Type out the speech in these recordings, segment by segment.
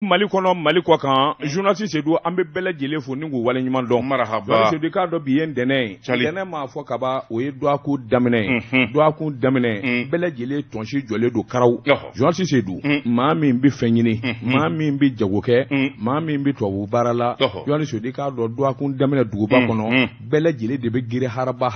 Mali kɔnɔ Mali kɔ kan journaliste Seydou an bɛ bɛɛ lajɛlen fo ni k'u wale ɲuman dɔn. Marahaba. Seydou k'a dɔn bi ye ntɛnɛn ntɛnɛn m'a fɔ kaba o ye duwaku daminɛ duwaku daminɛ bɛɛ lajɛlen tɔnsi jɔlen don karaw. Journaliste Seydou maa min bɛ fɛn ɲini maa min bɛ jago kɛ maa min bɛ tubabu baara la journaliste Seydou k'a dɔn duwaku daminɛ duguba kɔnɔ bɛɛ lajɛlen de bɛ girin haraba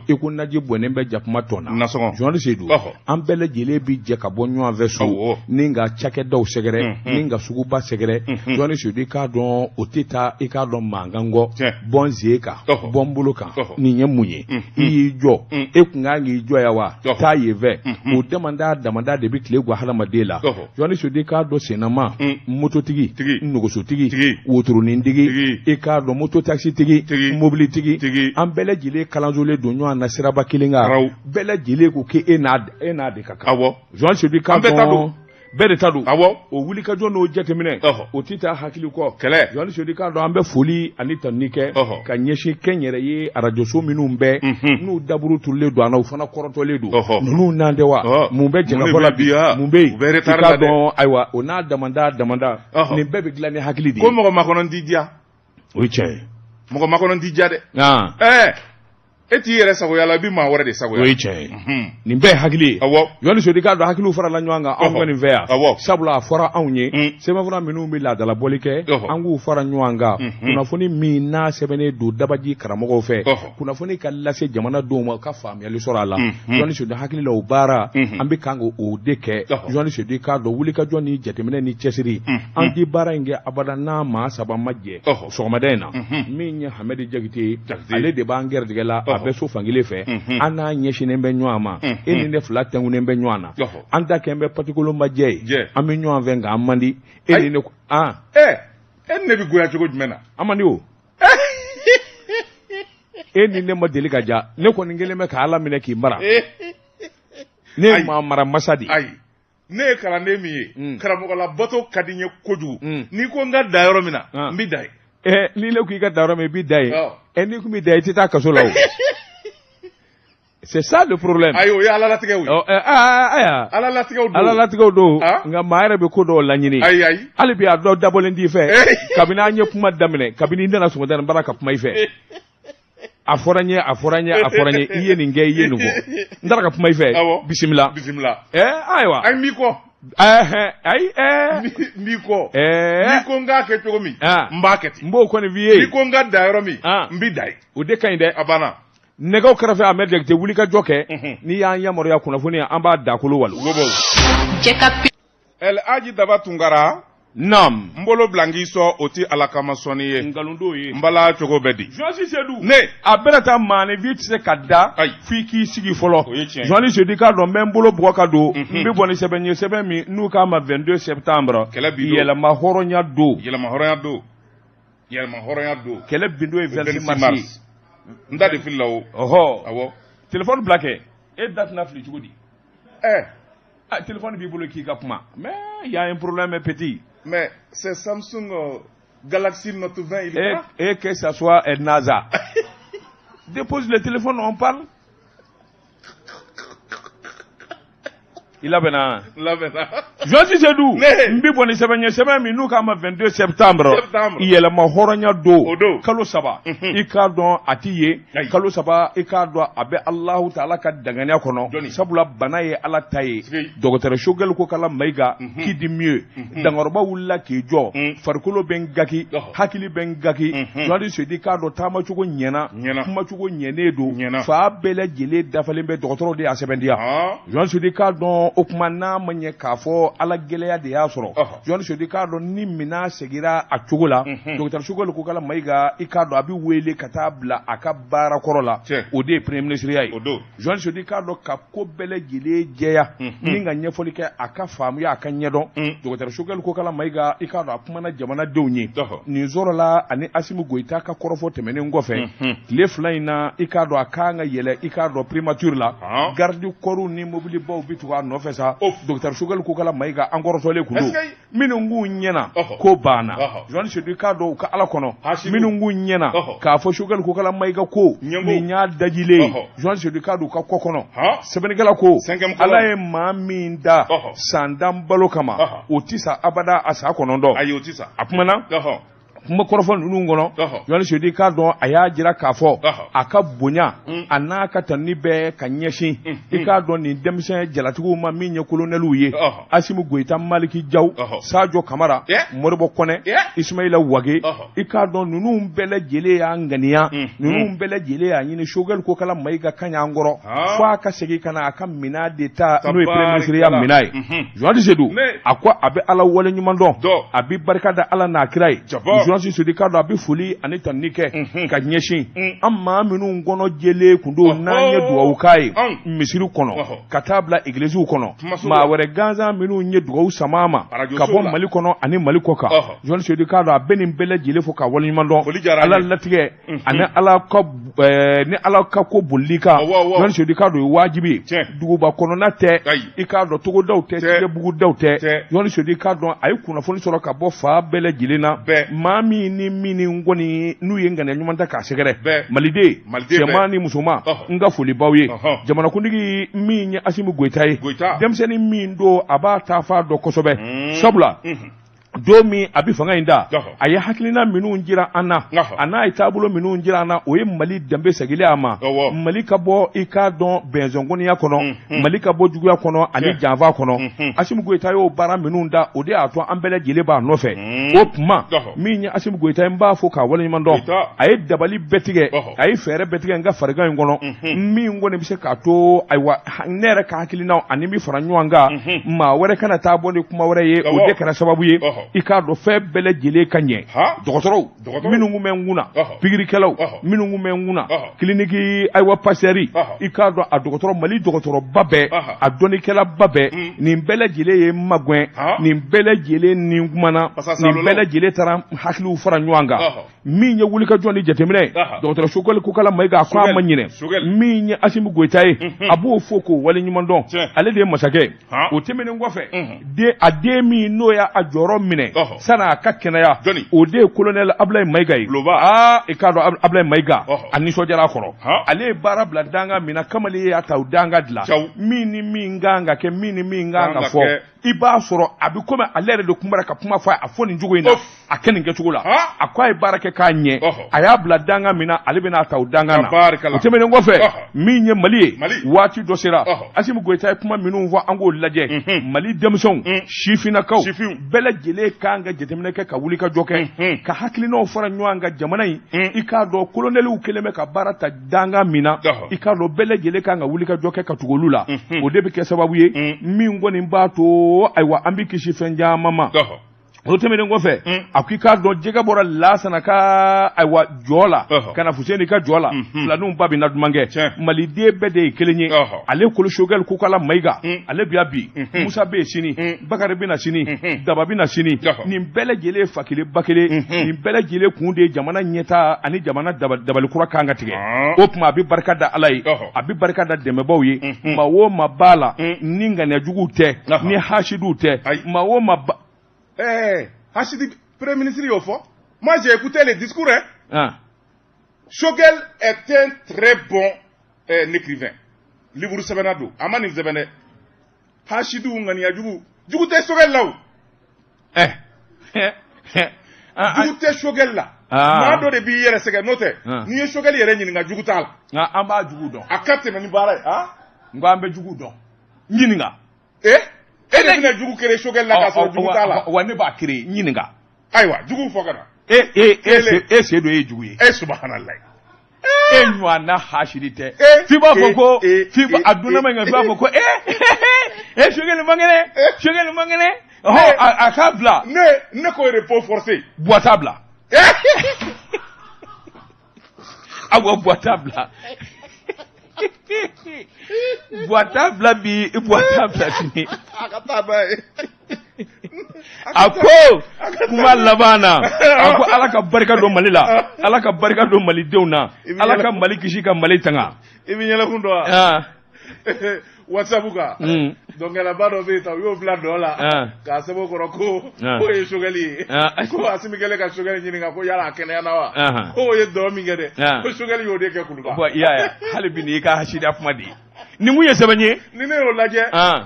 i ko naji bɔnnen bɛ jakuma tɔn na. Journaliste Seydou an bɛɛ lajɛlen bɛ jɛ ka bɔ ɲɔgɔn fɛ so ni ka cakɛdaw sɛgɛrɛ ni ka suguba sɛgɛrɛ journaliste Seydou k'a dɔn o tɛ taa i k'a dɔn mankan kɔ bɔn zen kan bɔn bolo kan nin ye mun ye i y'i jɔ e kun kan k'i jɔ yan wa taa yen fɛ o damanda de bɛ tile guwa hadamaden la journaliste Seydou k'a dɔn sennama mototigi nogosotigi wotoronintigi i k'a dɔn mototaxitigi mobilitigi an bɛɛ lajɛlen kalansolen don ɲɔgɔn na siraba kelen kan bɛɛ lajɛlen ko k'e n'a de ka kan journaliste Seydou k'a dɔn bɛɛ de ta don o wuli ka jɔ n'o jateminɛ o tɛ taa hakili kɔ kɛlɛ journaliste Seydou k'a dɔn an bɛ foli ani tanuni kɛ ka ɲɛsin kɛnyɛrɛ ye arajoso minnu bɛɛ n'u daburu turulen don an na u fana kɔrɔtɔlen don ninnu n'an tɛ wa mun bɛ jɛngɛfɔ la bi mun bɛ yen i k'a dɔn ayiwa o n'a damanda nin bɛɛ bɛ dilan ni hakili de ye. ko mɔgɔ makɔnɔ t'i diya. o ye tiɲɛ ye. mɔgɔ makɔnɔ t'i diya dɛ. E t'i yɛrɛ sagoya la i bɛ maa wɛrɛ de sagoya. o ye tiɲɛ ye. nin bɛɛ ye hakili ye. journaliste Seydou k'a dɔn hakiliw farala ɲɔgɔn kan anw ka nin fɛ yan. sabula a fɔra anw ye sɛbɛnfura minnu bɛ laadalabɔli kɛ an k'u fara ɲɔgɔn kan kunnafoni min n'a sɛbɛnnen don dabaji karamɔgɔw fɛ kunnafoni ka lase jamanadenw ma ka faamuyali sɔrɔ a la journaliste Seydou hakili la o baara an bɛ kan k'o de kɛ journaliste Seydou k'a dɔn wulikajɔ ni jateminɛ ni cɛsiri an tɛ baara in kɛ abada n'a maa saba ma jɛ sɔgɔmada in na min ye Hamɛdi Jakite ale de b'an gɛrɛtigɛ la a bɛ so fankelen fɛ an n'a ɲɛsinnen bɛ ɲɔgɔn ma e ni ne fila tɛnkunnen bɛ ɲɔgɔn na an ta kɛn bɛ patikolonbajɛ ye an bɛ ɲɔgɔn fɛ nka an man di e ni ne e ni ne bɛ goya cogo jumɛn na an man di o e ni ne ma deli ka ja ne kɔni kelen bɛ ka Ala minɛ k'i mara ne ye maa mara masa de ayi ne ye kalanden min ye karamɔgɔla bato ka di n ye kojugu n'i ko n ka da yɔrɔ min na n bɛ da yen n'i ne ko i ka da yɔrɔ min i b'i da yen n'i kun b'i da yen i tɛ taa kaso la o. C'est ça le problème. Ayi o ye Ala latigɛw ye. Aya. Ala latigɛw don. Ala latigɛw don. Nka maa yɛrɛ bɛ ko dɔw laɲini. Ayi. Hali bi a dɔ dabɔlen t'i fɛ. Kabini an ye kuma daminɛ kabini n nana sɔgɔmada in baara ka kuma i fɛ. A fɔra n ye i ye nin kɛ i ye nin fɔ n taara ka kuma i fɛ. Bisimila. Ayiwa. Ayi n b'i kɔ. Ayi n b'i kɔ. N'i ko n k'a kɛ cogo min n b'a kɛ ten. N b'o kɔni f'i ye. N'i ko n ka da yɔrɔ min n bɛ da yen. O de ka ɲi dɛ. A banna. Nɛgɛw kɛrɛfɛ Hamɛdi Jakite wuli ka jɔ kɛ n'i y'an yamaruya kunnafoni an b'a dakolo walo. El Hadji Daba Tunkara. Naam. N bolo bila n k'i sɔn o tɛ Ala kama sɔnni ye. Nkalon t'o ye. N bala cogo bɛ di. Journaliste Seydou. Ne. A bɛɛ taa maanifin tɛ se ka da f'i k'i sigi fɔlɔ. O ye tiɲɛ ye. Journaliste Seydou k'a dɔn n bɛ n bolo bugɔ ka don n bɛ bɔ ni sɛbɛn ye sɛbɛn min n'u k'a ma 22 septembre. Kɛlɛ bi don. Yɛlɛma hɔrɔnya don. Kɛlɛ bi don ye 26 mars. N da de fili la o. Awɔ. Téléphone bila kɛ e da tɛna fili cogo di. Téléphone b'i bolo k'i ka kuma. Mais il y a un problème petit. Mais c'est Samsung Galaxy Note 20 il est pas. Et que ça soit un NASA. Dépose le téléphone, on parle. Il a bena. Journaliste Seydou. N bɛ bɔ ni sɛbɛn ye sɛbɛn min n'u k'a ma 22 septembre. Yɛlɛma hɔrɔnya don. Kalo 3. I k'a dɔn a t'i ye. Kalo 3 i k'a dɔn a bɛ Alahu Taala ka danganiya kɔnɔ. Sabula bana ye Ala ta ye. Dɔgɔtɔrɔ Choguel ko k'Ala Mayiga qui dit mieux. Dankɔrɔba wulila k'i jɔ. Farikolo bɛ n gaki. Hakili bɛ n gaki. Journaliste Seydou k'a dɔn taamacogo ɲɛna. Kumacogo ɲɛnen don. Fa bɛɛ lajɛlen dafalen bɛ dɔgɔtɔrɔw de y'a sɛbɛntiya. Journaliste Seydou k'a dɔn o kuma n'a ma ɲɛ k'a fɔ Ala gɛlɛya de y'a sɔrɔ. Journaliste Seydou k'a dɔn ni minɛn segira a cogo la. Dɔgɔtɔrɔ Choguel ko k'Ala Mayiga i k'a dɔn a bɛ wele ka taa bila a ka baara kɔrɔ la. O de ye premier ministre ye. Journaliste Seydou k'a dɔn ka ko bɛɛ lajɛlen jɛya ni ka ɲɛfɔli kɛ a ka faamuya a ka ɲɛdɔn. Dɔgɔtɔrɔ Choguel ko k'Ala Mayiga i k'a dɔn a kumana jamanadenw ye. Nin sɔrɔ la ani Asimu Goyita ka kɔrɔfɔ tɛmɛnen kɔfɛ tile 2 in na i k'a dɔn a kan ka yɛlɛ i k'a dɔn primature la. Garde corps ni mobilibaw bɛ tugu a nɔfɛ. nɔfɛ sa docteur Choguel Kokala Maïga encore tole kundo minnu ng'u ɲɛna ko banna Joan Sedu k'a dɔn u ka ala kɔnɔ minnu ng'u ɲɛna k'a fɔ Choguel Kokala Maïga ko nin y'a dajilen Joan Sedu k'a dɔn u ka kɔ kɔnɔ sɛbɛnnikɛla ko ala ye maa min da san dan balo kama o tɛ sa abada a sa kɔnɔntɔn a kumana kuma kɔrɔfɔ ninnu kɔnɔ Joan Sedu k'a dɔn a y'a jira k'a fɔ a ka bonya a n'a ka tani bɛɛ ka ɲɛsin i k'a dɔn nin denmisɛn jalatigiw ma min ye kolonɛliw ye Asimu Goyita Maliki Jaw Sajo Kamara Moribo Kɔnɛ Ismaila Wage i k'a dɔn ninnu bɛɛ lajɛlen y'a ŋaniya ninnu bɛɛ lajɛlen y'a ɲini Choguel Kokala Maïga ka ɲɛ an kɔrɔ fo a ka segin ka na a ka minɛn de ta n'o ye premier ministre ya minɛn ye Joan Sedu a ko a bɛ ala waleɲuman dɔn a bɛ barika da ala n'a kira ye Joan Sedu k'a dɔn a bɛ foli ani tanuni kɛ ka ɲɛsin an maa minnu kɔnɔ jɛlen kun don n'an ye dugawu k'a ye misiri kɔnɔ ka taa bila églisiw kɔnɔ maa wɛrɛ gansan minnu ye dugawu sama ma ka bɔ Mali kɔnɔ ani Mali kɔ kan Joan Sedu k'a dɔn a bɛ nin bɛɛ lajɛlen fɔ ka waleɲuman dɔn ala latigɛ ani ni ala ka ko bolili kan Joan Sedu k'a dɔn o ye wajibi duguba kɔnɔna tɛ i k'a dɔn togodaw tɛ tigɛbugudaw tɛ Joan Sedu k'a dɔn a ye kunnafoni sɔrɔ ka bɔ fa bɛɛ lajɛlen na maa min ni min ni ngɔni n'u ye ŋaniya ɲuman ta k'a sɛgɛrɛ maliden cɛman ni musoman n ka foli b'aw ye jamanakuntigi min ye Asimu Goyita ye denmisɛnnin min don a b'a taa f'a dɔn kosɛbɛ sabula don min a bɛ fanga in da a ye hakilina minnu jira an na a n'a ye taabolo minnu jira an na o ye Mali danbe seginlen a ma Mali ka bɔ i k'a dɔn bɛnsɔnkɔniya kɔnɔ Mali ka bɔ juguya kɔnɔ ani janfa kɔnɔ Asimu Goyita y'o baara minnu da o de y'a to an bɛɛ lajɛlen b'a nɔfɛ o tuma min ye Asimu Goyita n b'a fɔ k'a waleɲuman dɔn a ye dabali bɛɛ tigɛ a ye fɛɛrɛ bɛɛ tigɛ n ka farigan in kɔnɔ min kɔni bɛ se k'a to ayiwa ne yɛrɛ ka hakilinaw ani min fara ɲɔgɔn kan maa wɛrɛ kana taa bɔ ni kuma wɛrɛ ye o de kɛra sababu ye i k'a dɔn fɛn bɛɛ lajɛlen ka ɲɛ dɔgɔtɔrɔw minnu kun bɛ n kunna pikirikɛlaw minnu kun bɛ n kunna kiliniki ayiwa pasɛri i k'a dɔn a dɔgɔtɔrɔ Mali dɔgɔtɔrɔba bɛɛ a dɔnnikɛlaba bɛɛ nin bɛɛ lajɛlen ye magɛn nin bɛɛ lajɛlen nin kumana nin bɛɛ lajɛlen taara hakiliw fara ɲɔgɔn kan min ye wulikajɔ ni jateminɛ dɔgɔtɔrɔ Choguel Kokala Maïga a ko a ma ɲinɛ min ye Asimu Goyita ye a b'o fɔ k'o waleɲuman dɔn ale de ye masakɛ o tɛmɛnen kɔfɛ a den min n'o y'a jɔyɔrɔ minɛ sana a ka kɛnɛya o de ye colonel Ablaye Maïga ye i k'a dɔn Ablaye Maïga a nisɔndiyara a kɔrɔ ale ye baara bila danga min na kamalen y'a ta o danga dilan min ni min kan ka kɛ min ni min kan ka fɔ i b'a sɔrɔ a bɛ komi ale yɛrɛ de kunbara ka kuma fɔ a fɔ nin cogo in na a kɛ nin kɛcogo la a ko a ye baara kɛ k'a ɲɛ a y'a bila danga min na ale bɛna ta o danga na o tɛmɛnen kɔfɛ min ye Mali ye waati dɔ sera Asimu Goyita ye kuma minnu fɔ an k'o lajɛ Mali denmisɛnw sifinnakaw bɛɛ lajɛlen kan ka jateminɛ kɛ ka wuli ka jɔ kɛ ka hakilinaw fara ɲɔgɔn kan jamana in i k'a dɔn kolonɛliw kɛlen bɛ ka baara ta danga min na i k'a dɔn bɛɛ lajɛlen kan ka wuli ka jɔ kɛ ka tugu olu la o de bɛ kɛ sababu ye min kɔni b'a to ayiwa an bɛ kisi fɛn caman ma o tɛmɛnen kɔfɛ a ko i k'a dɔn jɛgɛ bɔra Lasana ka ayiwa jɔ la ka na Fuseni ka jɔ la filaninw ba bɛ na duman kɛ Maliden bɛɛ de ye kelen ye ale kolo Choguel Kokala Maïga ale bɛ yan bi Musa bɛ yen sini Bakari bɛ na sini Daba bɛ na sini nin bɛɛ lajɛlen fa kelen ba kelen nin bɛɛ lajɛlen kun de ye jamana ɲɛtaa ani jamana dabalikura kan ka tigɛ o tuma a bɛ barika da Ala ye a bɛ barika da dɛmɛbaaw ye maa o maa b'a la ni ŋaniyajuguw tɛ ni hasidiw tɛ maa o maa ba Hachidi, Premier ministre Yofo, moi j'ai écouté les discours. Choguel est un très bon écrivain. Livre Sebenado, Amani Zebene. Hachidou Ngania Djougou. Djougou te Choguel là. Djougou te Choguel là. Mado de billets c'est noté. Ni Choguel yere ni nga Djougou tal. Amba Djougou don. Akate meni bare. Ngwambe Djougou don. Nyininga. E de bina jugu kere Choguel la ka so jugu tala wa ne ba kere nyininga aywa jugu fogana sedo e jugu ye subhanallah nywa na hashirite fiba foko fiba aduna menga fiba foko Choguel mangene akabla ne ko repos forcé boitabla awo boitabla boitabla bi boitabla sini ako kuma labana ako ala ka barika do Mali la ala ka barika do Malidenw na ala ka Mali kisi ka Mali tanga ibi nyala kundo WhatsApp ka donc la ba do be ta yo fla do la ka sebo ko ko ye shogali ko asimi kele ka shogali nyini ka ko yala kene na wa ko ye do mi ngede ko shogali yo de ke kuluba bo ya hali bi ni ka hashida afuma di ni mu ye sebanye ni ne o laje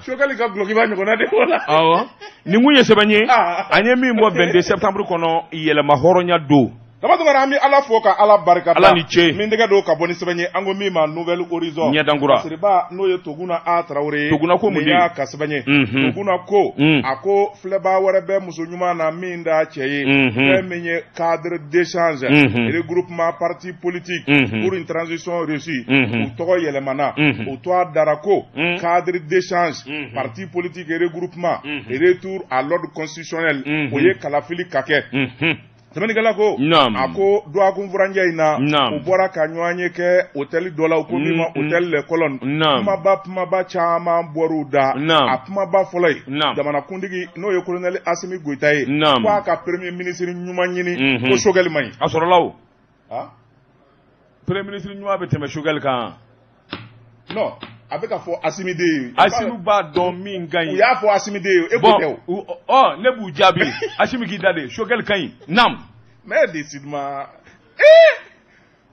shogali ka bloki ba nyoko na de wala awo ni mu ye sebanye anye mi mo 22 septembre kono yele ma horonya do Kama tungara mi ala foka ala barika ala ni che mindega do ka boni sebenye ango mi ma nouvelle horizon nyadangura siriba no ye toguna a Traoré toguna ko mundi ya kasbenye toguna ko ako fleba warebe musonyuma na minda cheye femenye cadre d'échange et regroupement parti politique pour une transition réussie ou togo yelemana ou toi darako cadre d'échange parti politique et regroupement et retour à l'ordre constitutionnel oye kalafili kake Semenigala ko ako do akun furanja ina o bora ka nyoanye ke hotel dola ko mi ma hotel le colonne kuma ba chama boruda apuma ba folay jamana kundigi no ye colonel Assimi Goïta ye kwa ka premier ministre nyuma nyini ko shogal may asoro law premier ministre nyuma be teme shogal kan non avec a fo Assimi de Assimi ba don mi ngan o ya fo Assimi de e ko tew ne bu jabi Assimi ki dade shogal kan nam mais décidément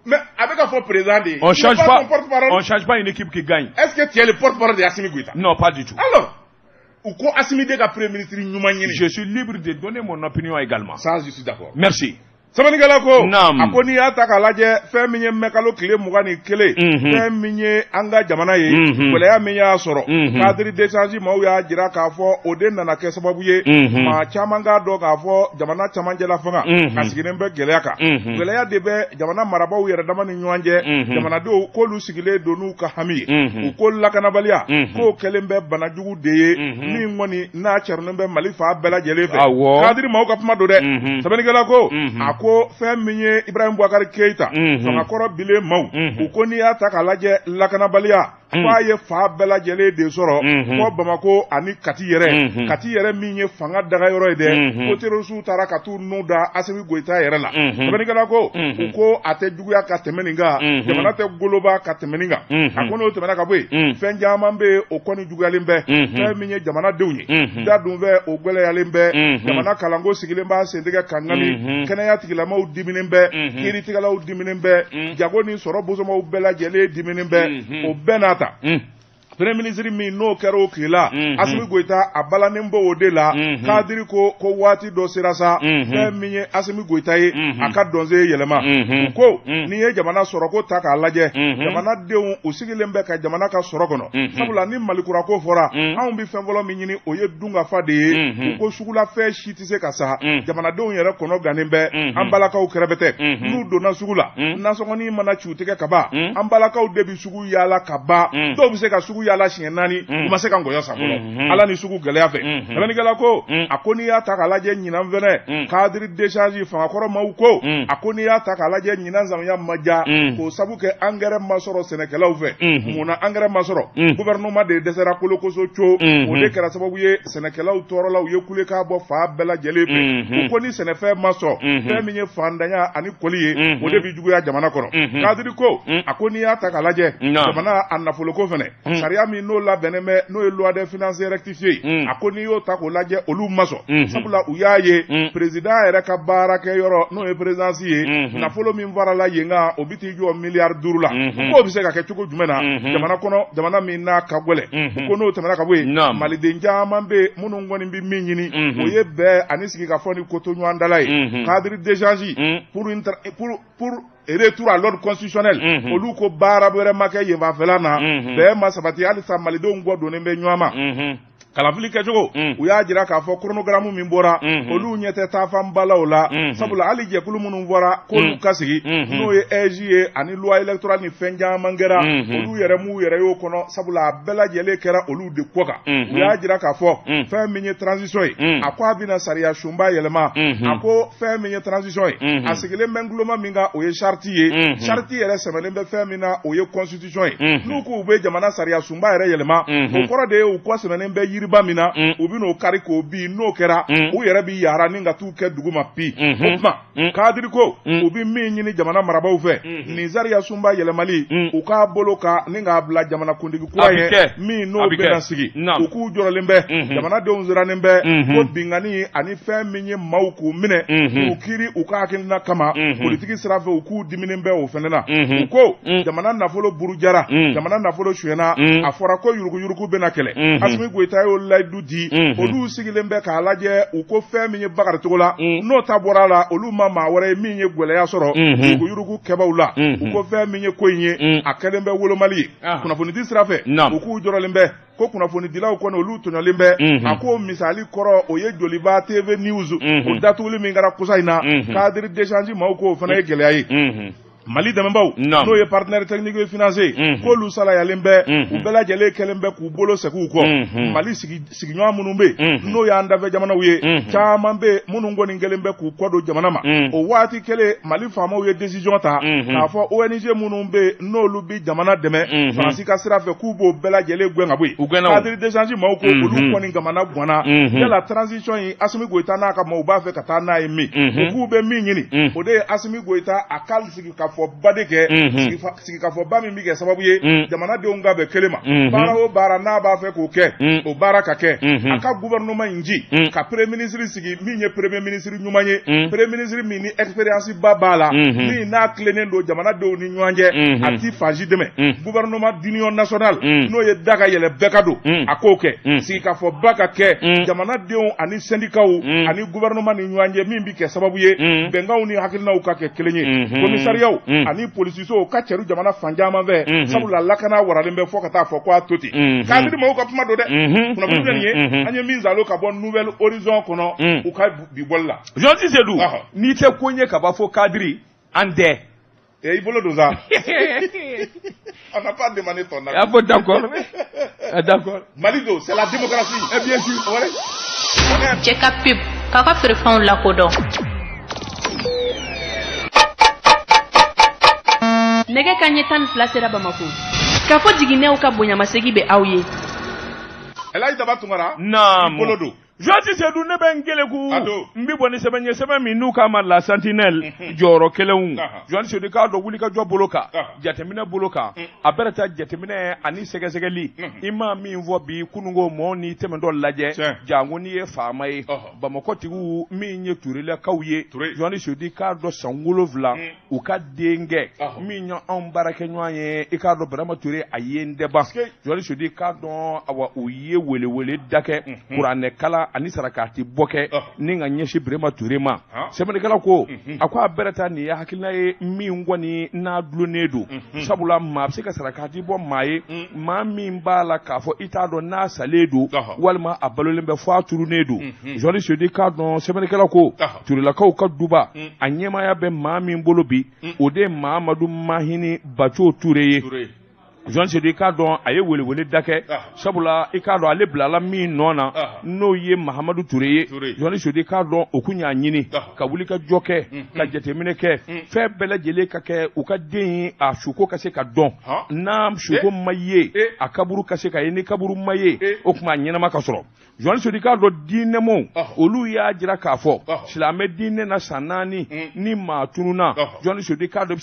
mais avec un faux président on change pas une équipe qui gagne. Est-ce que tu es le porte-parole de Assimi Goïta? Non, pas du tout. Alors ou quoi Assimi de premier ministre nyumanyini je suis libre de donner mon opinion également. Ça je suis d'accord. Merci. Semenigala ko akoni ata kalaje feminye mekalo kile mugani kele feminye anga jamana ye wala ya minya soro cadre d'échange ma ya jira ka fo oden na ke sababu ye ma chamanga do ka fo jamana chamanje la fanga asigine be gele aka gele ya debe jamana maraba u yere dama ni nyanje jamana do ko lu sigile do nu ka hami u ko la kana balia ko kelembe banajugu deye ni ngoni na charno be malifa bela jele fe cadre ma ka puma do de semenigala ko ko feminye Ibrahim Boubacar Keita fanga koro bile maw ko ni ata kalaje lakana balia kwa ye fa bela jele de soro ko Bamako ani kati yere minye fanga daga yoro de ko terosu tara katu nuda Assimi Goïta yere la tabani kala ko ko ate juguya ka temeninga jamana te goloba ka temeninga akono temena ka boy fenjama mbe o koni juguyalimbe feminye jamana dewnye dadunve o gwele yalimbe jamana kalango sigilemba sendega kangami kenaya tigilama u diminembe kiri tigala u diminembe jagoni soro bozoma u bela jele diminembe o benata Premier ministre mi no kero kila Assimi Goïta abala nembo odela kadiri ko wati do sirasa feminye Assimi Goïta ye aka donze yelema ko ni ye jamana soro ko taka laje jamana deun usigilembe ka jamana ka soro kono sabula ni malikura ko fora an bi fenvolo mi nyini oye dunga fade ko sugula fe shitise ka sa jamana deun yere kono ganembe ambalaka u kerebete nu dona sugula na songoni mana chutike kaba ambalaka u debi sugu yala kaba do bi se ka sugu yala shienani umase kan goyo sabolo ala ni sugu gele afe ala gala ko akoni ya takalaje nyina mvene cadre d'échange fa akoro mauko akoni ya takalaje nyina zamya maja ko sabuke angere masoro senekela ufe muna angere masoro gouvernement de desera koloko so cho o de kera sababu ye senekela utoro la uye kule ka bo fa bela jelepe ko ni senefe maso fe minye fandanya ani koliye o de bi jugu ya jamana kono cadre ko akoni ya takalaje jamana annafoloko fene sharia mi no la beneme no loi de finances rectifié akoni yo tako laje olu maso sabula uyaye président era ka baraka yoro no e présidentier na folo mi mvara la yenga obiti jo milliard duru la ko bi se ka ke chuko jumena jamana kono jamana mi na kagwele ko no tamara ka we mali de njama mbe munu ngoni mbi minyini oye be anisiki ka foni koto nyu andalai cadre d'échange pour et retour à l'ordre constitutionnel olu ko bara bere make yeva felana be masabati ali sa malido ngo do ne be nyama kalafili kejogo uya jira ka fo chronogramme min bora olu nyete ta fam balawla sabula ali je kulu munun bora ko lu kasigi no ye EJE ani loi électorale ni fenja mangera olu yere mu yere yo kono sabula bela jele kera olu de koka uya jira ka fo fin minye transition akwa bina saria shumba yelema ako fin minye transition asigile mengloma minga oye sharti yere semelembe fin mina oye constitution nuku ube jamana saria shumba yere yelema okoro de ukwa semelembe yiriba min na u bɛ n'o kari k'o bin n'o kɛra u yɛrɛ bɛ yaara ni ka t'u kɛ dugu ma bi o tuma kadiri ko u bɛ min ɲini jamana marabaaw fɛ nin Zariya Sunba yɛlɛmali u k'a bolo ka ni k'a bila jamana kuntigi kura ye min n'o bɛna sigi u k'u jɔrɔlen bɛ jamanadenw sirannen bɛ ko bingani ani fɛn min ye maaw k'u minɛ k'u kiiri u ka hakilina kama politiki sira fɛ u k'u diminen bɛ o fɛnɛ na u ko jamana nafolo burujara jamana nafolo suyɛna a fɔra ko yuruguyurugu bɛna kɛlɛ Asimi Goyita y'o layidu di olu sigilen bɛ k'a lajɛ u ko fɛn min ye Bakari Togo la n'o ta bɔra la olu ma maa wɛrɛ ye min ye gwɛlɛya sɔrɔ yuruguyurugu kɛbaw la u ko fɛn min ye ko in ye a kɛlen bɛ wolomali ye kunnafonidi sira fɛ u k'u jɔrɔlen bɛ ko kunnafonidilaw kɔnɔ olu tɔɲɔlen bɛ a ko misali kɔrɔ o ye Joliba TV News o datuguli min kɛra kusa in na cadre d'échange maaw ko o fana ye gɛlɛya ye Mali dɛmɛbaw n'o ye partenaire technique et financier k'olu salayalen bɛ u bɛɛ lajɛlen kɛlen bɛ k'u bolo segin u kɔ Mali sigiɲɔgɔn minnu bɛ n'o y'an dafɛ jamanaw ye caman bɛ minnu kɔni kɛlen bɛ k'u kɔ don jamana ma o waati kelen Mali faamaw ye décision ta k'a fɔ ONG minnu bɛ n'olu bɛ jamana dɛmɛ Faransi ka sira fɛ k'u b'o bɛɛ lajɛlen gɛn ka bɔ yen cadre d'échange maaw ko olu kɔni gamana ganna yala transition in Asimi Goyita n'a ka maaw b'a fɛ ka taa n'a ye min o k'u bɛ min ɲini o de ye Asimi Goyita a ka sigi ka fɔ ba de kɛ sigi ka fɔ ba min bɛ kɛ sababu ye jamanadenw ka bɛn kelen ma baara o baara n'a b'a fɛ k'o kɛ o baara ka kɛ a ka gouvernement in ji ka premier ministre sigi min ye premier ministre ɲuman ye premier ministre min ni expérience ba b'a la min n'a tilennen don jamanadenw ni ɲɔgɔn cɛ a ti faji dɛmɛ gouvernement d'union nationale n'o ye da ka yɛlɛ bɛɛ ka don a k'o kɛ sigi ka fɔ ba ka kɛ jamanadenw ani syndicats ani gouvernement ni ɲɔgɔn cɛ min bɛ kɛ sababu ye bɛnkanw ni hakilinaw ka kɛ kelen ye commissariat ani polisiso ka cɛru jamana fan caman fɛ sabula lakana waralen bɛ fɔ ka taa fɔ ko a to ten kadiri maaw ka kuma don dɛ kunnafoni filɛ nin ye an ye min zalo ka bɔ nouvelle horizon kɔnɔ u ka bi bɔli la Jean Seydou n'i tɛ ko ɲɛ ka b'a fɔ kadiri an tɛ i bolo don sa on n'a pas demandé ton avis. Ah bon, d'accord. D'accord. Malido, c'est la démocratie. Eh bien sûr. Cɛ ka pep k'a ka feerefɛnw lakodɔn. Nɛgɛ kanɲɛ 12 sera Bamako. K'a fɔ jiginɛw ka bonyamasegi bɛ aw ye. Elayi Daba Tunkara. Naam. I bolo don. Joti Seydou ne bɛ n kele ku n bi bɔ ni sɛbɛn ye sɛbɛn min n'u k'a ma la sentinelle jɔyɔrɔ kelenw Jɔn Seydou k'a dɔn wulikajɔ bolo kan jateminɛ bolo kan a bɛɛ taa jateminɛ ani sɛgɛsɛgɛli i ma min fɔ bi kununko mɔɔ ni tɛmɛtɔ lajɛ janko n'i ye faama ye Bamakɔtigiw min ye Turelakaw ye Jɔn Seydou k'a dɔn san 7 u ka denkɛ min ye anw baarakɛɲɔgɔn ye i k'a dɔn Burama Ture a ye n dɛba Jɔn Seydou k'a dɔn awa u ye welewele dakɛ kuranɛ kala ani sarakati bɔkɛ ni ka ɲɛsi Burama Ture ma sɛbɛnnikɛla ko a ko a bɛɛ taa nin ye hakilina ye min kɔni n'a dulonnen don sabula maa bɛ se ka sarakati bɔ maa ye maa min b'a la k'a fɔ i t'a dɔn n'a salen don walima a balolen bɛ fɔ a turunnen don Jɔn Seydou k'a dɔn sɛbɛnnikɛla ko Turelakaw ka duba a ɲɛmaya bɛ maa min bolo bi o de ye Mahamadu Mahini Baco Ture ye Jɔn Seydou k'a dɔn a ye welewele dakɛ sabula i k'a dɔn ale bilala min nɔ na n'o ye Mahamadu Ture ye Jɔn Seydou k'a dɔn o kun y'a ɲini ka wuli ka jɔ kɛ ka jateminɛ kɛ fɛn bɛɛ lajɛlen ka kɛ u ka den a suko ka se ka dɔn n'a suko ma ye a kaburu ka se ka ye ni kaburu ma ye o kuma ɲɛnama ka sɔrɔ Jɔn Seydou k'a dɔn diinɛmɔw olu y'a jira k'a fɔ silamɛ diinɛ na san 4 ni maa tununa Jɔn Seydou k'a dɔn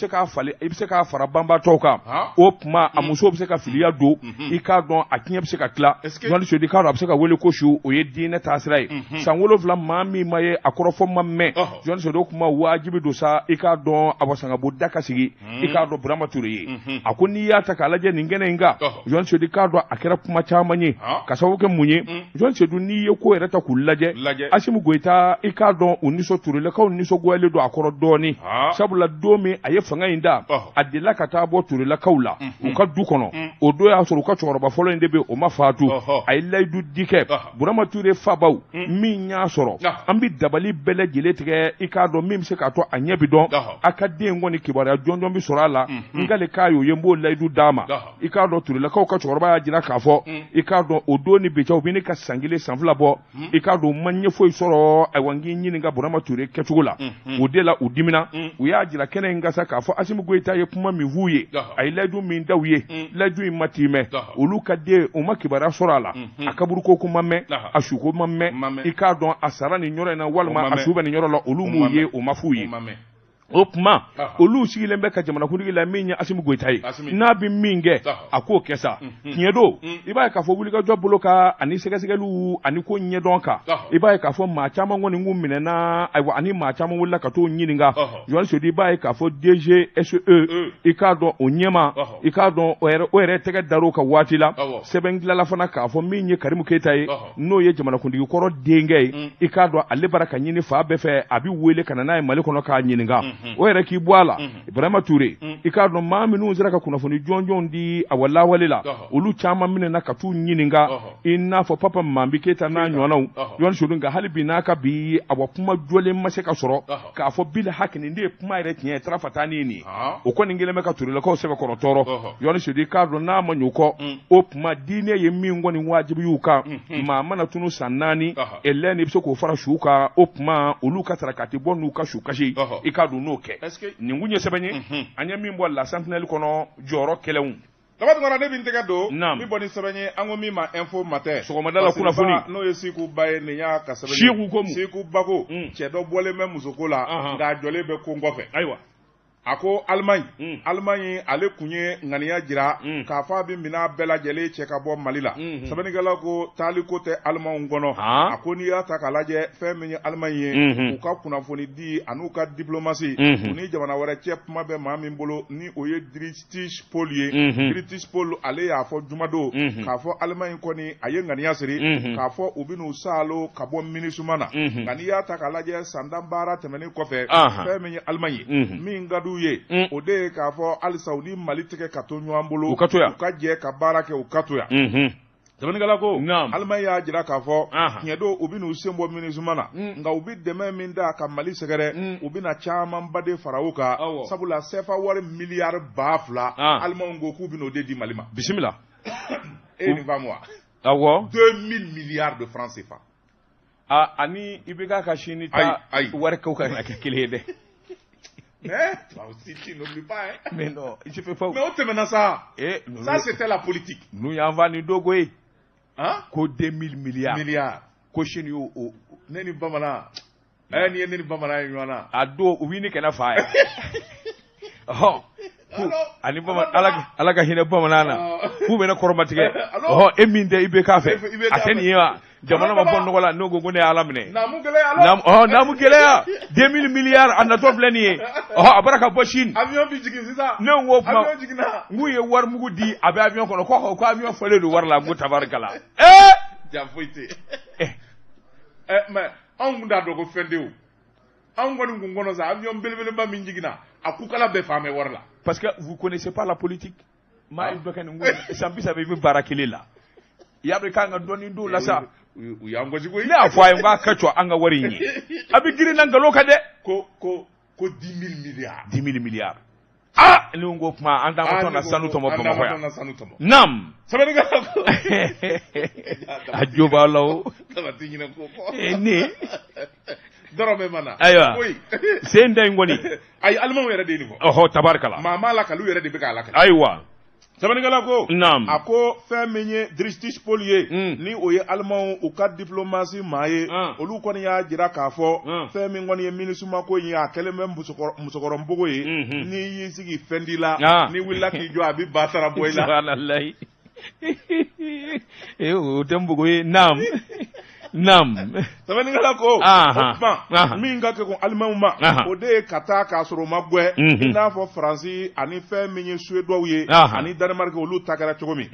i bɛ se k'a fara banbatɔw kan o kuma muso bɛ se ka filiya don i k'a dɔn a tiɲɛ bɛ se ka tila Jɔn Seydou k'a dɔn a bɛ se ka wele ko su o ye diinɛ taasira ye san 7 maa min ma ye a kɔrɔfɔ ma mɛn Jɔn Seydou kuma wajibi don sa i k'a dɔn a wasangabo da ka sigi i k'a dɔn Burama Ture ye a ko n'i y'a ta k'a lajɛ nin kɛnɛ in kan Jɔn Seydou k'a dɔn a kɛra kuma caman ye ka sababu kɛ mun ye Jɔn Seydou n'i ye ko yɛrɛ ta k'u lajɛ Asimi Goyita i k'a dɔn u nisɔn Turelakaw nisɔngoyalen don a kɔrɔ dɔɔni sabula don min a ye fanga in da a delila ka taa bɔ Turelakaw la u ka du kɔnɔ o don y'a sɔrɔ u ka cɛkɔrɔba fɔlɔ in de bɛ o ma faatu a ye layidu di kɛ Burama Ture fabaw min y'a sɔrɔ an bɛ dabali bɛɛ lajɛlen tigɛ i k'a dɔn min bɛ se k'a to a ɲɛ bi dɔn a ka den kɔni kibaruya jɔnjɔn bi sɔrɔ a la n k'ale k'a y'o ye n b'o layidu d'a ma i k'a dɔn Turelakaw ka cɛkɔrɔba y'a jira k'a fɔ i k'a dɔn o don ni bi cɛ u bɛ ne ka san 1 san 2 bɔ i k'a dɔn ma ɲɛ foyi sɔrɔ ayiwa n k'i ɲininka Burama Ture kɛcogo la o de la u dimina u y'a jira kɛnɛ in kan sa k'a fɔ Asimi Goyita ye kuma min f'u ye a ye layidu min da u ye laju in ma t'i mɛn olu ka den o ma kibaruya sɔrɔ a la a kaburu ko ma mɛn a suko ma mɛn i k'a dɔn a sara nin yɔrɔ in na walima a su bɛ nin yɔrɔ la olu m'u ye o ma f'u ye o tuma olu sigilen bɛ ka jamanakuntigi la min ye Asimi Goyita ye n'a bɛ min kɛ a k'o kɛ sa tiɲɛ don i b'a ye k'a fɔ wulikajɔ bolo kan ani sɛgɛsɛgɛliw ani ko ɲɛdɔn kan i b'a ye k'a fɔ maa caman kɔni k'u minɛna ayiwa ani maa caman wulila ka t'o ɲininka Yohani Soyidi i b'a ye k'a fɔ DGSE i k'a dɔn o ɲɛma i k'a dɔn o yɛrɛ tɛgɛ dar'o kan waati la sɛbɛn dilanla fana k'a fɔ min ye Karimu Keyita ye n'o ye jamanakuntigi kɔrɔ denkɛ ye i k'a dɔn ale bara ka ɲini fa bɛɛ fɛ a bɛ wele ka na n'a ye Mali kɔnɔ k'a ɲininka o yɛrɛ k'i bɔ a la Ibrahima Ture i k'a dɔn maa minnu sera ka kunnafoni jɔnjɔnw di a lawale la olu caman minɛna ka t'u ɲininka i n'a fɔ Papa Mambi Keyita n'a ɲɔgɔnnaw Yohani Soyidi nka hali bi n'a ka bi a kuma jɔlen ma se ka sɔrɔ k'a fɔ bila hakini de ye kuma yɛrɛ tiɲɛ ye tarafatani ye nin ye o kɔni kelen bɛ ka Turelakaw sɛbɛkɔrɔ tɔɔrɔ Yohani Soyidi k'a dɔn n'a ma ɲɛ o kɔ o kuma diinɛ ye min kɔni wajibi y'u kan maa mana tunu san 4 elɛn i bɛ se k'o fara su kan o kuma olu ka sarakati bɔ n'u ka su kasi i k'a dɔn n'o kɛ nin kun ye sɛbɛn ye an ye min bɔ La Sentinelle kɔnɔ jɔyɔrɔ kɛlɛnw Tabatungara ne bin tɛgɛ don min bɔ ni sɛbɛn ye an ko min ma info matin sɔgɔmada la kunnafoni n'o ye Seku Ba ye nin y'a ka sɛbɛn Seku ko mu Seku Bako cɛ dɔ bɔlen bɛ musoko la nka a jɔlen bɛ ko kɔfɛ ayiwa a ko Allemagne ale kun ye ŋaniya jira k'a fɔ a bɛ minɛ bɛɛ lajɛlen cɛ ka bɔ Mali la sɛbɛnnikɛla ko taali ko tɛ Allemagne kɔnɔ a ko n'i y'a ta k'a lajɛ fɛn min ye Allemagne ye u ka kunnafoni di an'u ka diplomasi u ni jamana wɛrɛ cɛ kuma bɛ maa min bolo ni o ye Dietrich Paul ye Dietrich Paul ale y'a fɔ jumadon k'a fɔ Allemagne kɔni a ye ŋaniya siri k'a fɔ u bɛn'u saalo ka bɔ MINUSMA na nka n'i y'a ta k'a lajɛ san 10 baara tɛmɛnen kɔfɛ fɛn min ye Allemagne ye min ka d'u ye o de ye k'a fɔ halisa u ni Mali tigɛ ka to ɲɔgɔn bolo u ka jɛ ka baara kɛ u ka to yan sɛbɛnnikɛla ko Allemagne y'a jira k'a fɔ tiɲɛ don u bɛn'u sen bɔ MINUSMA na nka u bɛ dɛmɛ min da ka Mali sɛgɛrɛ u bɛna camanba de fara u kan sabula CFA wari miliyari 2000 Allemagne ko k'u bɛn'o de di Mali ma bisimila e nin faamu wa awɔ 2000 milliards de francs CFA ani i bɛ k'a ka sini ta wari kɛw ka kɛ kelen ye dɛ toi aussi tu n'oublies pas hein mais non je fais pas mais on te mena ça ça c'était la politique nous y avons ni dogo ye ko 2000 milliards ko sini o ne ni bamana ni ye ne ni bamana ye ɲɔgɔn a do u b'i ni kɛnɛ fa ye ani ala ka hinɛ bamanan na k'u bɛ ne kɔrɔmatigɛ e min tɛ i bɛ k'a fɛ a tɛ nin ye wa jamana ma bɔ nɔgɔ la n'o ko ne ye ala minɛ naamu gɛlɛya 2000 milliards a natɔ filɛ nin ye a bara ka bɔ Chine avion bi jigin sisan ne ko kuma n k'u ye wari mugu di a bɛ avion kɔnɔ ko avion fɔlen don wari la n ko tabarikala ja foyi tɛ mais anw kun t'a dɔn ko fɛn tɛ o anw kɔni kun kɔnɔ sa avion belebeleba min jiginna a kukala bɛɛ fan bɛ wari la parce que vous connaissez pas la politique maa dɔ kɛ nin ko san 30 i bɛ baara kelen la i y'a dɔn k'an ka dɔɔnin don la sa u y'an gosi koyi ne y'a fɔ a ye n k'a ka co an ka wari in ye a bɛ girin na nkalon kan dɛ ko 10 000 milliards 10 000 milliards ne ko kuma an t'an ka na sanu tɔmɔ Bamakɔ yan naam sɛbɛnnikɛla ko a jo b'a la o tamati ɲinɛ ko ne dɔrɔmɛ mana ayiwa sen da in kɔni ayi Allemagne yɛrɛ de ye nin fɔ tabarikala maa m'a la k'olu yɛrɛ de bɛ k'a la kɛ ayiwa sɛbɛnnikɛla ko naam a ko fɛn min ye Dietrich Paul ye ni o ye Allemagne u ka diplomasi maa ye olu kɔni y'a jira k'a fɔ fɛn min kɔni ye MINUSMA ko in ye a kɛlen bɛ musokɔrɔnbogo ye n'i y'i sigi fɛn di la n'i wulila k'i jɔ a bɛ ba sara bɔ i la subhanalahi o tɛ npogo ye naam sɛbɛnnikɛla ko o kuma min ka kɛ ko Allemagne ma o de ye ka taa k'a sɔrɔ o ma bɔ i n'a fɔ Faransi ani fɛn min ye Suédois ye ani Danemark olu ta kɛra cogo min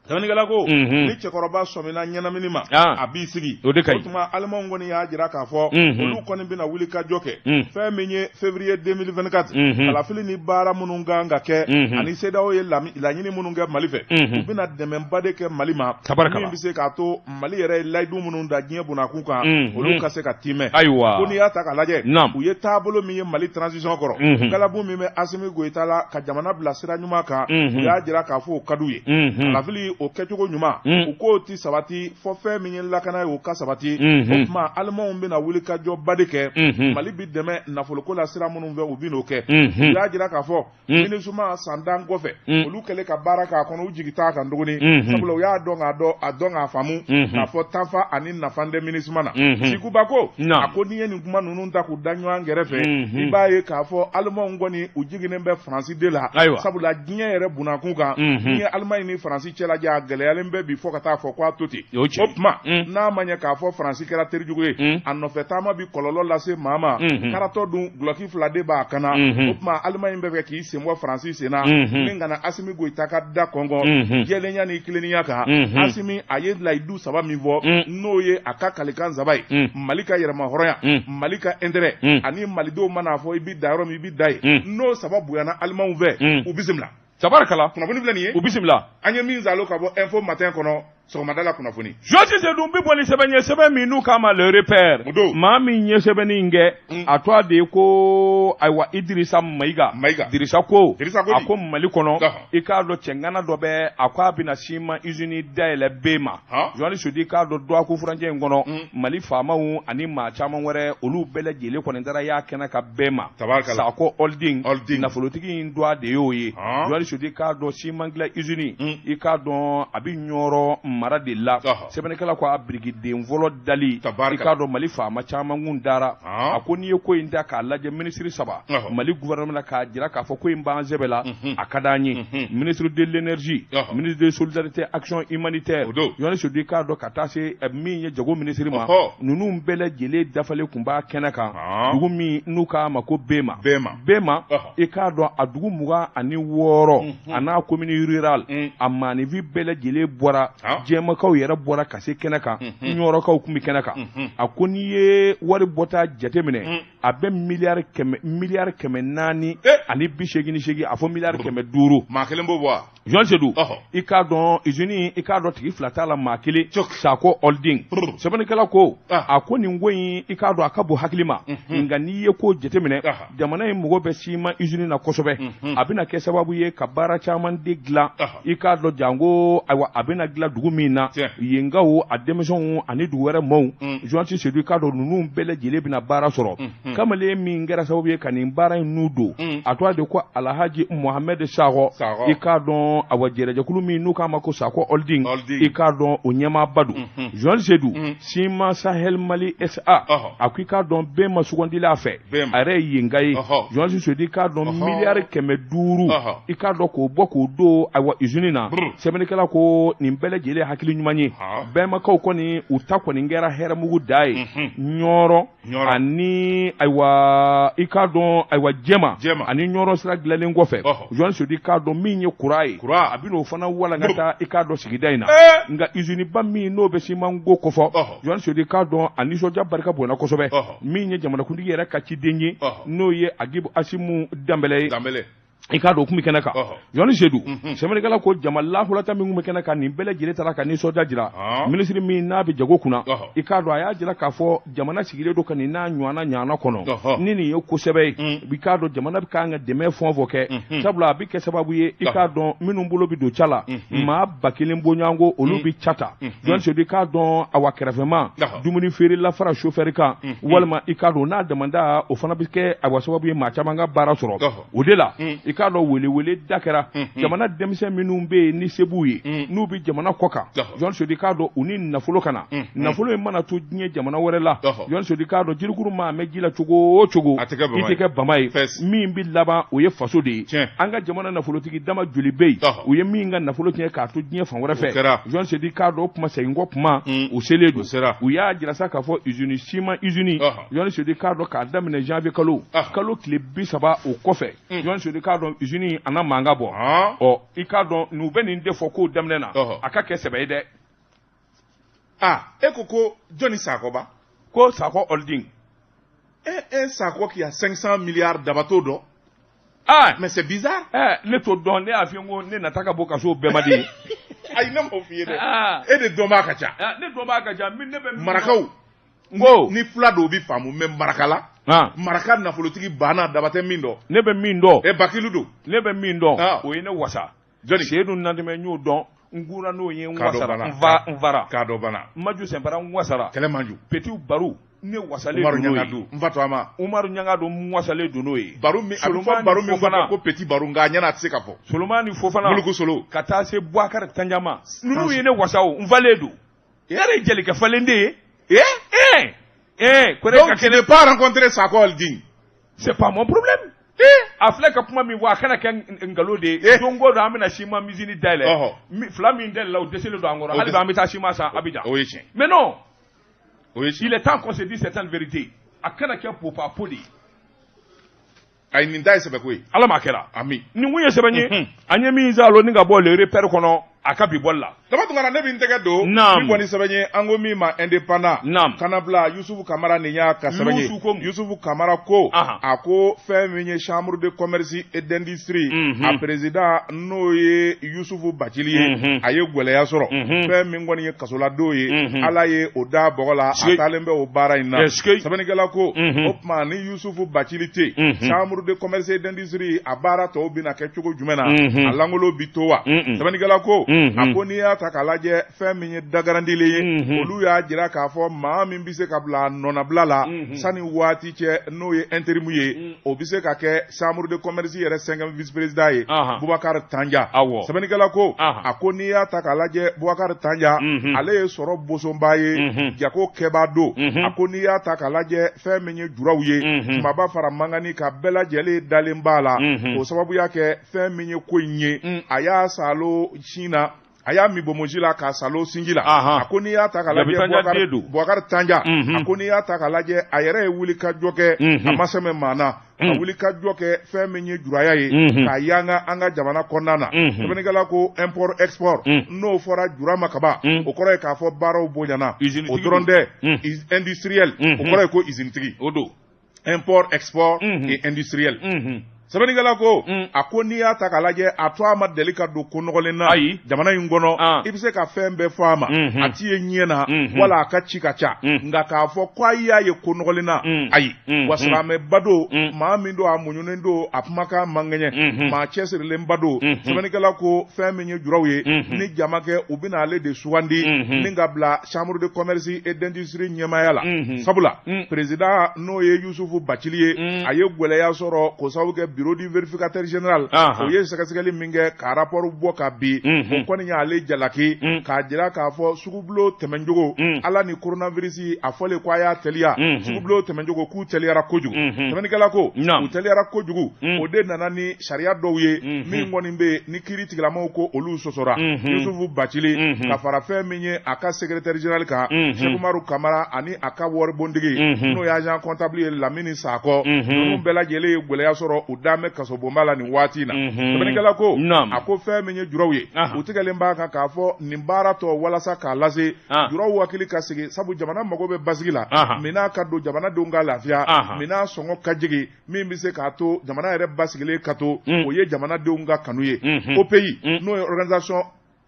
sɛbɛnnikɛla ko ni cɛkɔrɔba sɔmina ɲɛnamini ma a b'i sigi o tuma Allemagne kɔni y'a jira k'a fɔ olu kɔni bɛna wuli ka jɔ kɛ fɛn min ye février 2024 kalafili ni baara minnu kan ka kɛ ani CEDEAO ye laɲini minnu kɛ Mali fɛ u bɛna dɛmɛba de kɛ Mali ma min bɛ se k'a to Mali yɛrɛ ye layidu minnu da diɲɛ bunakun kan olu ka se ka timɛ ko n'i y'a ta k'a lajɛ u ye taabolo min ye Mali transition kɔrɔ galabu min bɛ Asimi Goyita la ka jamana bila sira ɲuman kan u y'a jira k'a fɔ o ka d'u ye kalafili o kɛcogo ɲuman u k'o ti sabati fɔ fɛn min ye lakana ye o ka sabati o tuma alimanw bɛna wuli ka jɔba de kɛ Mali bi dɛmɛ nafoloko la sira minnu fɛ u bɛn'o kɛ u y'a jira k'a fɔ MINUSMA san 10 kɔfɛ olu kɛlen ka baara k'a kɔnɔ u jigi t'a kan tuguni sabula u y'a dɔn k'a faamu k'a fɔ tanfa ani nafa tɛ MINUSMA na Sikuba ko a ko n'i ye nin kuma ninnu ta k'u da ɲɔgɔn kɛrɛfɛ i b'a ye k'a fɔ alimanw kɔni u jiginnen bɛ Faransi de la sabula diɲɛ yɛrɛ bunakun kan n'i ye Alimaɲi ni Faransi cɛ lajɛ a gɛlɛyalen bɛ bi fɔ ka taa fɔ k'a to ten o tuma n'a ma ɲɛ k'a fɔ Faransi kɛra terijugu ye a nɔfɛ taama bi kɔlɔlɔ lase maa ma karatɔ dun gulɔki 2 de b'a kana o tuma Alimaɲi bɛ fɛ k'i sen bɔ Faransi sen na min kana Asimi Goyita ka da kɔngɔ jɛlenya ni kilennenya kan Asimi a ye layidu 3 min fɔ n'o ye a ka kalikan 3 ye Mali ka yɛrɛma hɔrɔnya Mali ka intérêt ani malidenw mana fɔ i bi da yɔrɔ min i bi da ye n'o saba bonyana alimanw fɛ u bisimila tabarakala kunnafoni filɛ nin ye u bisimila an ye min zalo ka bɔ info matin kɔnɔ sɔgɔmada la kunnafoni Josi Seydou bi bɔ ni sɛbɛn ye sɛbɛn min n'u k'a ma le repère maa min ye sɛbɛnni in kɛ a tɔ de ko ayiwa Idirisa Mayiga Dirisa ko a ko Mali kɔnɔ i k'a dɔn cɛngana dɔ bɛ a ko a bɛna ciment usine dayɛlɛ Bema journaliste di k'a dɔn Douakou furancɛ in kɔnɔ Mali faamaw ani maa caman wɛrɛ olu bɛɛ lajɛlen kɔni taara y'a kɛnɛ ka Bema Sako holding nafolotigi in doigt de y'o ye journaliste di k'a dɔn ciment dilan usine i k'a dɔn a bɛ Ɲɔrɔ mara de la sɛbɛnnikɛla ko a birikiden fɔlɔ dali i k'a dɔn Mali faama caman kun dara a ko n'i ye ko in da k'a lajɛ ministre 3 Mali gouvernement k'a jira k'a fɔ ko in b'an sɛbɛ la a ka d'an ye ministre de l'énergie ministre de solidarité action humanitaire journaliste di k'a dɔn ka taa se min ye jago ministre ma ninnu bɛɛ lajɛlen dafalen kun b'a kɛnɛ kan dugu min n'u k'a ma ko Bema i k'a dɔn a dugu 26 a n'a commune rurale a maanifi bɛɛ lajɛlen bɔra jɛmakaw yɛrɛ bɔra ka se kɛnɛ kan ɲɔrɔkaw kun bɛ kɛnɛ kan a ko n'i ye wari bɔta jateminɛ a bɛ miliyari 400 ani 88 a fɔ miliyari 500 maa kelen b'o bɔ wa Jean Seydou i k'a dɔn usine i k'a dɔn tigi 2 t'a la maa kelen Sako holding sɛbɛnnikɛla ko a ko nin ko in i k'a dɔn a ka bon hakili ma nka n'i ye ko jateminɛ jamana in mɔgɔ bɛ ciment usine na kosɛbɛ a bɛna kɛ sababu ye ka baara caman de dilan i k'a dɔn janko ayiwa a bɛna dilan dugu min na yengaw a denmisɛnw ani dugu wɛrɛ maaw journaliste Seydou i k'a dɔn ninnu bɛɛ lajɛlen bɛna baara sɔrɔ kamalen min kɛra sababu ye ka nin baara in n'u don a tɔgɔ de ko Alhaji Mohamed Sakɔ i k'a dɔn awa jɛrɛjɛkulu min n'u k'a ma ko Sako holding i k'a dɔn o ɲɛmaaba don journaliste Seydou Ciment Sahel Mali SA a ko i k'a dɔn Bema sugandila a fɛ a yɛrɛ ye yenga ye journaliste Seydou i k'a dɔn miliyari 500 i k'a dɔn k'o bɔ k'o don ayiwa usine na sɛbɛnnikɛla ko nin bɛɛ lajɛlen hakili ɲuman ye bɛmakaw kɔni u ta kɔni kɛra hɛrɛmugu da ye Ɲɔrɔ ani ayiwa i k'a dɔn ayiwa Jɛma ani Ɲɔrɔ sira dilanlen kɔfɛ journaliste Seydou i k'a dɔn min ye kura ye a bɛ n'o fana walankata i k'a dɔn sigida in na nka usine ba min n'o bɛ ciment ko kɔfɔ journaliste Seydou i k'a dɔn a nisɔndiya barika bonyana kosɛbɛ min ye jamanakuntigi yɛrɛ ka ciden ye n'o ye Agibu Asimu Danbɛlɛ ye i k'a dɔn kun bɛ kɛnɛ kan journaliste Seydou sɛbɛnnikɛla ko jama lahulata min kun bɛ kɛnɛ kan nin bɛɛ lajɛlen taara ka nisɔndiya jira ministre min n'a bɛ jago kunna i k'a dɔn a y'a jira k'a fɔ jamana sigilen don ka nin n'a ɲɔgɔnna kɔnɔ ni nin ye kosɛbɛ ye i k'a dɔn jamana bɛ kan ka dɛmɛ fɛn o fɛn kɛ sabula a bɛ kɛ sababu ye i k'a dɔn minnu bolo bɛ don ca la maa 1000 bɔɲɔgɔnko olu bɛ ca ta journaliste Seydou i k'a dɔn awa kɛrɛfɛma dumuni feere la fara chauffeur kan walima i k'a dɔn n'a damanda o fana bɛ kɛ awa sababu ye maa caman ka baara sɔrɔ o de la i k'a dɔn wele da kɛra jamana denmisɛn minnu bɛ yen ni se b'u ye n'u bɛ jamana kɔ kan journaliste Seydou i k'a dɔn u ni nafolo ka na nafolo in mana to diɲɛ jamana wɛrɛ la journaliste Seydou i k'a dɔn jirikuru maa mɛn ji la cogo o cogo i tɛ kɛ bama ye min bɛ laban o ye faso de ye an ka jamana nafolotigi dama joli bɛ yen u ye min ka nafolo tiɲɛ k'a to diɲɛ fan wɛrɛ fɛ journaliste Seydou i k'a dɔn o kuma segin kɔ kuma o selen don u y'a jira sa k'a fɔ usine ciment usine journaliste Seydou i k'a dɔn k'a daminɛ janvier kalo tile 30 o kɔfɛ journaliste Seydou i k'a dɔn usine a na mankan bɔ i k'a dɔn n'u bɛ nin de fɔ k'o daminɛ na a ka kɛ sɛbɛ ye dɛ e ko jɔnni Sakɔba ko Sako holding Sakɔ qui a 500 milliards dabato dɔn mais c'est bizarre ne t'o dɔn ne y'a f'i ye ko ne nata ka bɔ ka so bɛɛ ma de ayi ne m'o f'i ye dɛ e de dɔn b'a ka ca ne dɔn b'a ka ca min ne bɛ marakaw ngo ni fila dɔw bi faamu mais marakala maraka nafolotigi banna dabatɛ min dɔn ne bɛ min dɔn Bakilu don ne bɛ min dɔn o ye ne wasa Seydou Nandimɛ n y'o dɔn ngura n'o ye wasara nvara kado bana maju sempara wasara kele maju petit baru ne wasale Umaru Nyangadu mfato ama Umaru Nyangadu wasale dono ye baru mi fana ko petit baru nga nyana tseka fo Solomani Fofana muluku solo kata se Bouakar Tandiama nunu ye ne wasawo mvaledo yare jeli ka falende donc je n'ai pas rencontré Sakho Aldin. C'est pas mon problème. Afle ka kuma mi wa kana kan ngalo de dongo do amina shima mizini dale. Flami ndel la o desele do angora hali ba amita shima sa Abidjan. Mais non. Il est temps qu'on se dise certaines vérités. Akana kia popa poli. Ay ni ndai sebe kwe. Ala makera. Ami. Ni wuye sebanye anyemi nzalo ninga bo le repère kono akabi bolla. Dama tungana nebi ntege do mi boni sebenye ango mi ma indépendant kanabla Yusufu Kamara niya ka sebenye Yusufu Kamara ko ako feminye chambre de commerce et d'industrie a président noye Yusufu Bachili aye gwele ya soro femi ngoni kasola doye ala ye oda bogola atalembe o bara ina sebenye gela ko opma ni Yusufu Bachili te chambre de commerce et d'industrie a bara to bina ke chugo jumena alangolo bitowa sebenye gela ko akoni ya takalaje feminye dagarandile ye olu ya jira ka fo ma min bise ka bla nona blala sani wati che no ye interimu ye o bise ka ke chambre de commerce yere 5e vice président ye Boubacar Tanja sabani kala ko akoni ya takalaje Boubacar Tanja ale soro bosomba ye jako kebado akoni ya takalaje feminye juraw ye maba fara mangani ka bela jele dalimbala o sababu yake feminye ko nye aya salo China aya mi bomojila ka salo singila akoni ya takalaje Boubacar Tanja akoni ya takalaje ayere wuli ka joke amaseme mana wuli ka joke femenye juraya ye ka yanga anga jamana konnana benigala ko import export no fora jurama kaba o kore ka fo baro bonyana o dronde industriel o kore ko izintigi odo import export et industriel Sabanigala ko akoni ya takalaje atwa ma delika do konogolena jamana yingono ibise ka fembe fama atiye nyena wala akachi kacha nga ka fo kwaya ye konogolena ayi wasrame bado ma mindo amunyundo apmaka mangenye ma chesirle mbado sabanigala ko femenye jurawye ni jamake ubina ale de suwandi ninga bla chambre de commerce et d'industrie nyemayala sabula président noye Yusufu Bachiliye aye gwele ya soro ko sawuke bureau du vérificateur général o ye sakasikali minge ka rapport bo ka bi o koni ya ale jalaki ka jira ka fo sugublo temenjogo ala ni coronavirus a fole kwa ya telia sugublo temenjogo ku teliara kojugu temenikala ko ku teliara kojugu o de nana ni sharia dowye mi ngoni be ni kiriti la moko olu sosora Yusufu Bachili ka farafe minye aka secrétaire général ka Cheikh Umaru Kamara ani aka wor bondigi no ya agent comptable la mini sako no bela jele gwele ya soro udame kaso bombala ni wati na benigala ko ako fe menye jurawye utigale mbaka ka fo nimbara to wala sa ka lase jurawu akili kasigi sabu jamana magobe basigila mina kado jamana donga lafia mina songo kajigi mimi se ka to jamana ere basigile kato oye jamana donga kanuye au pays no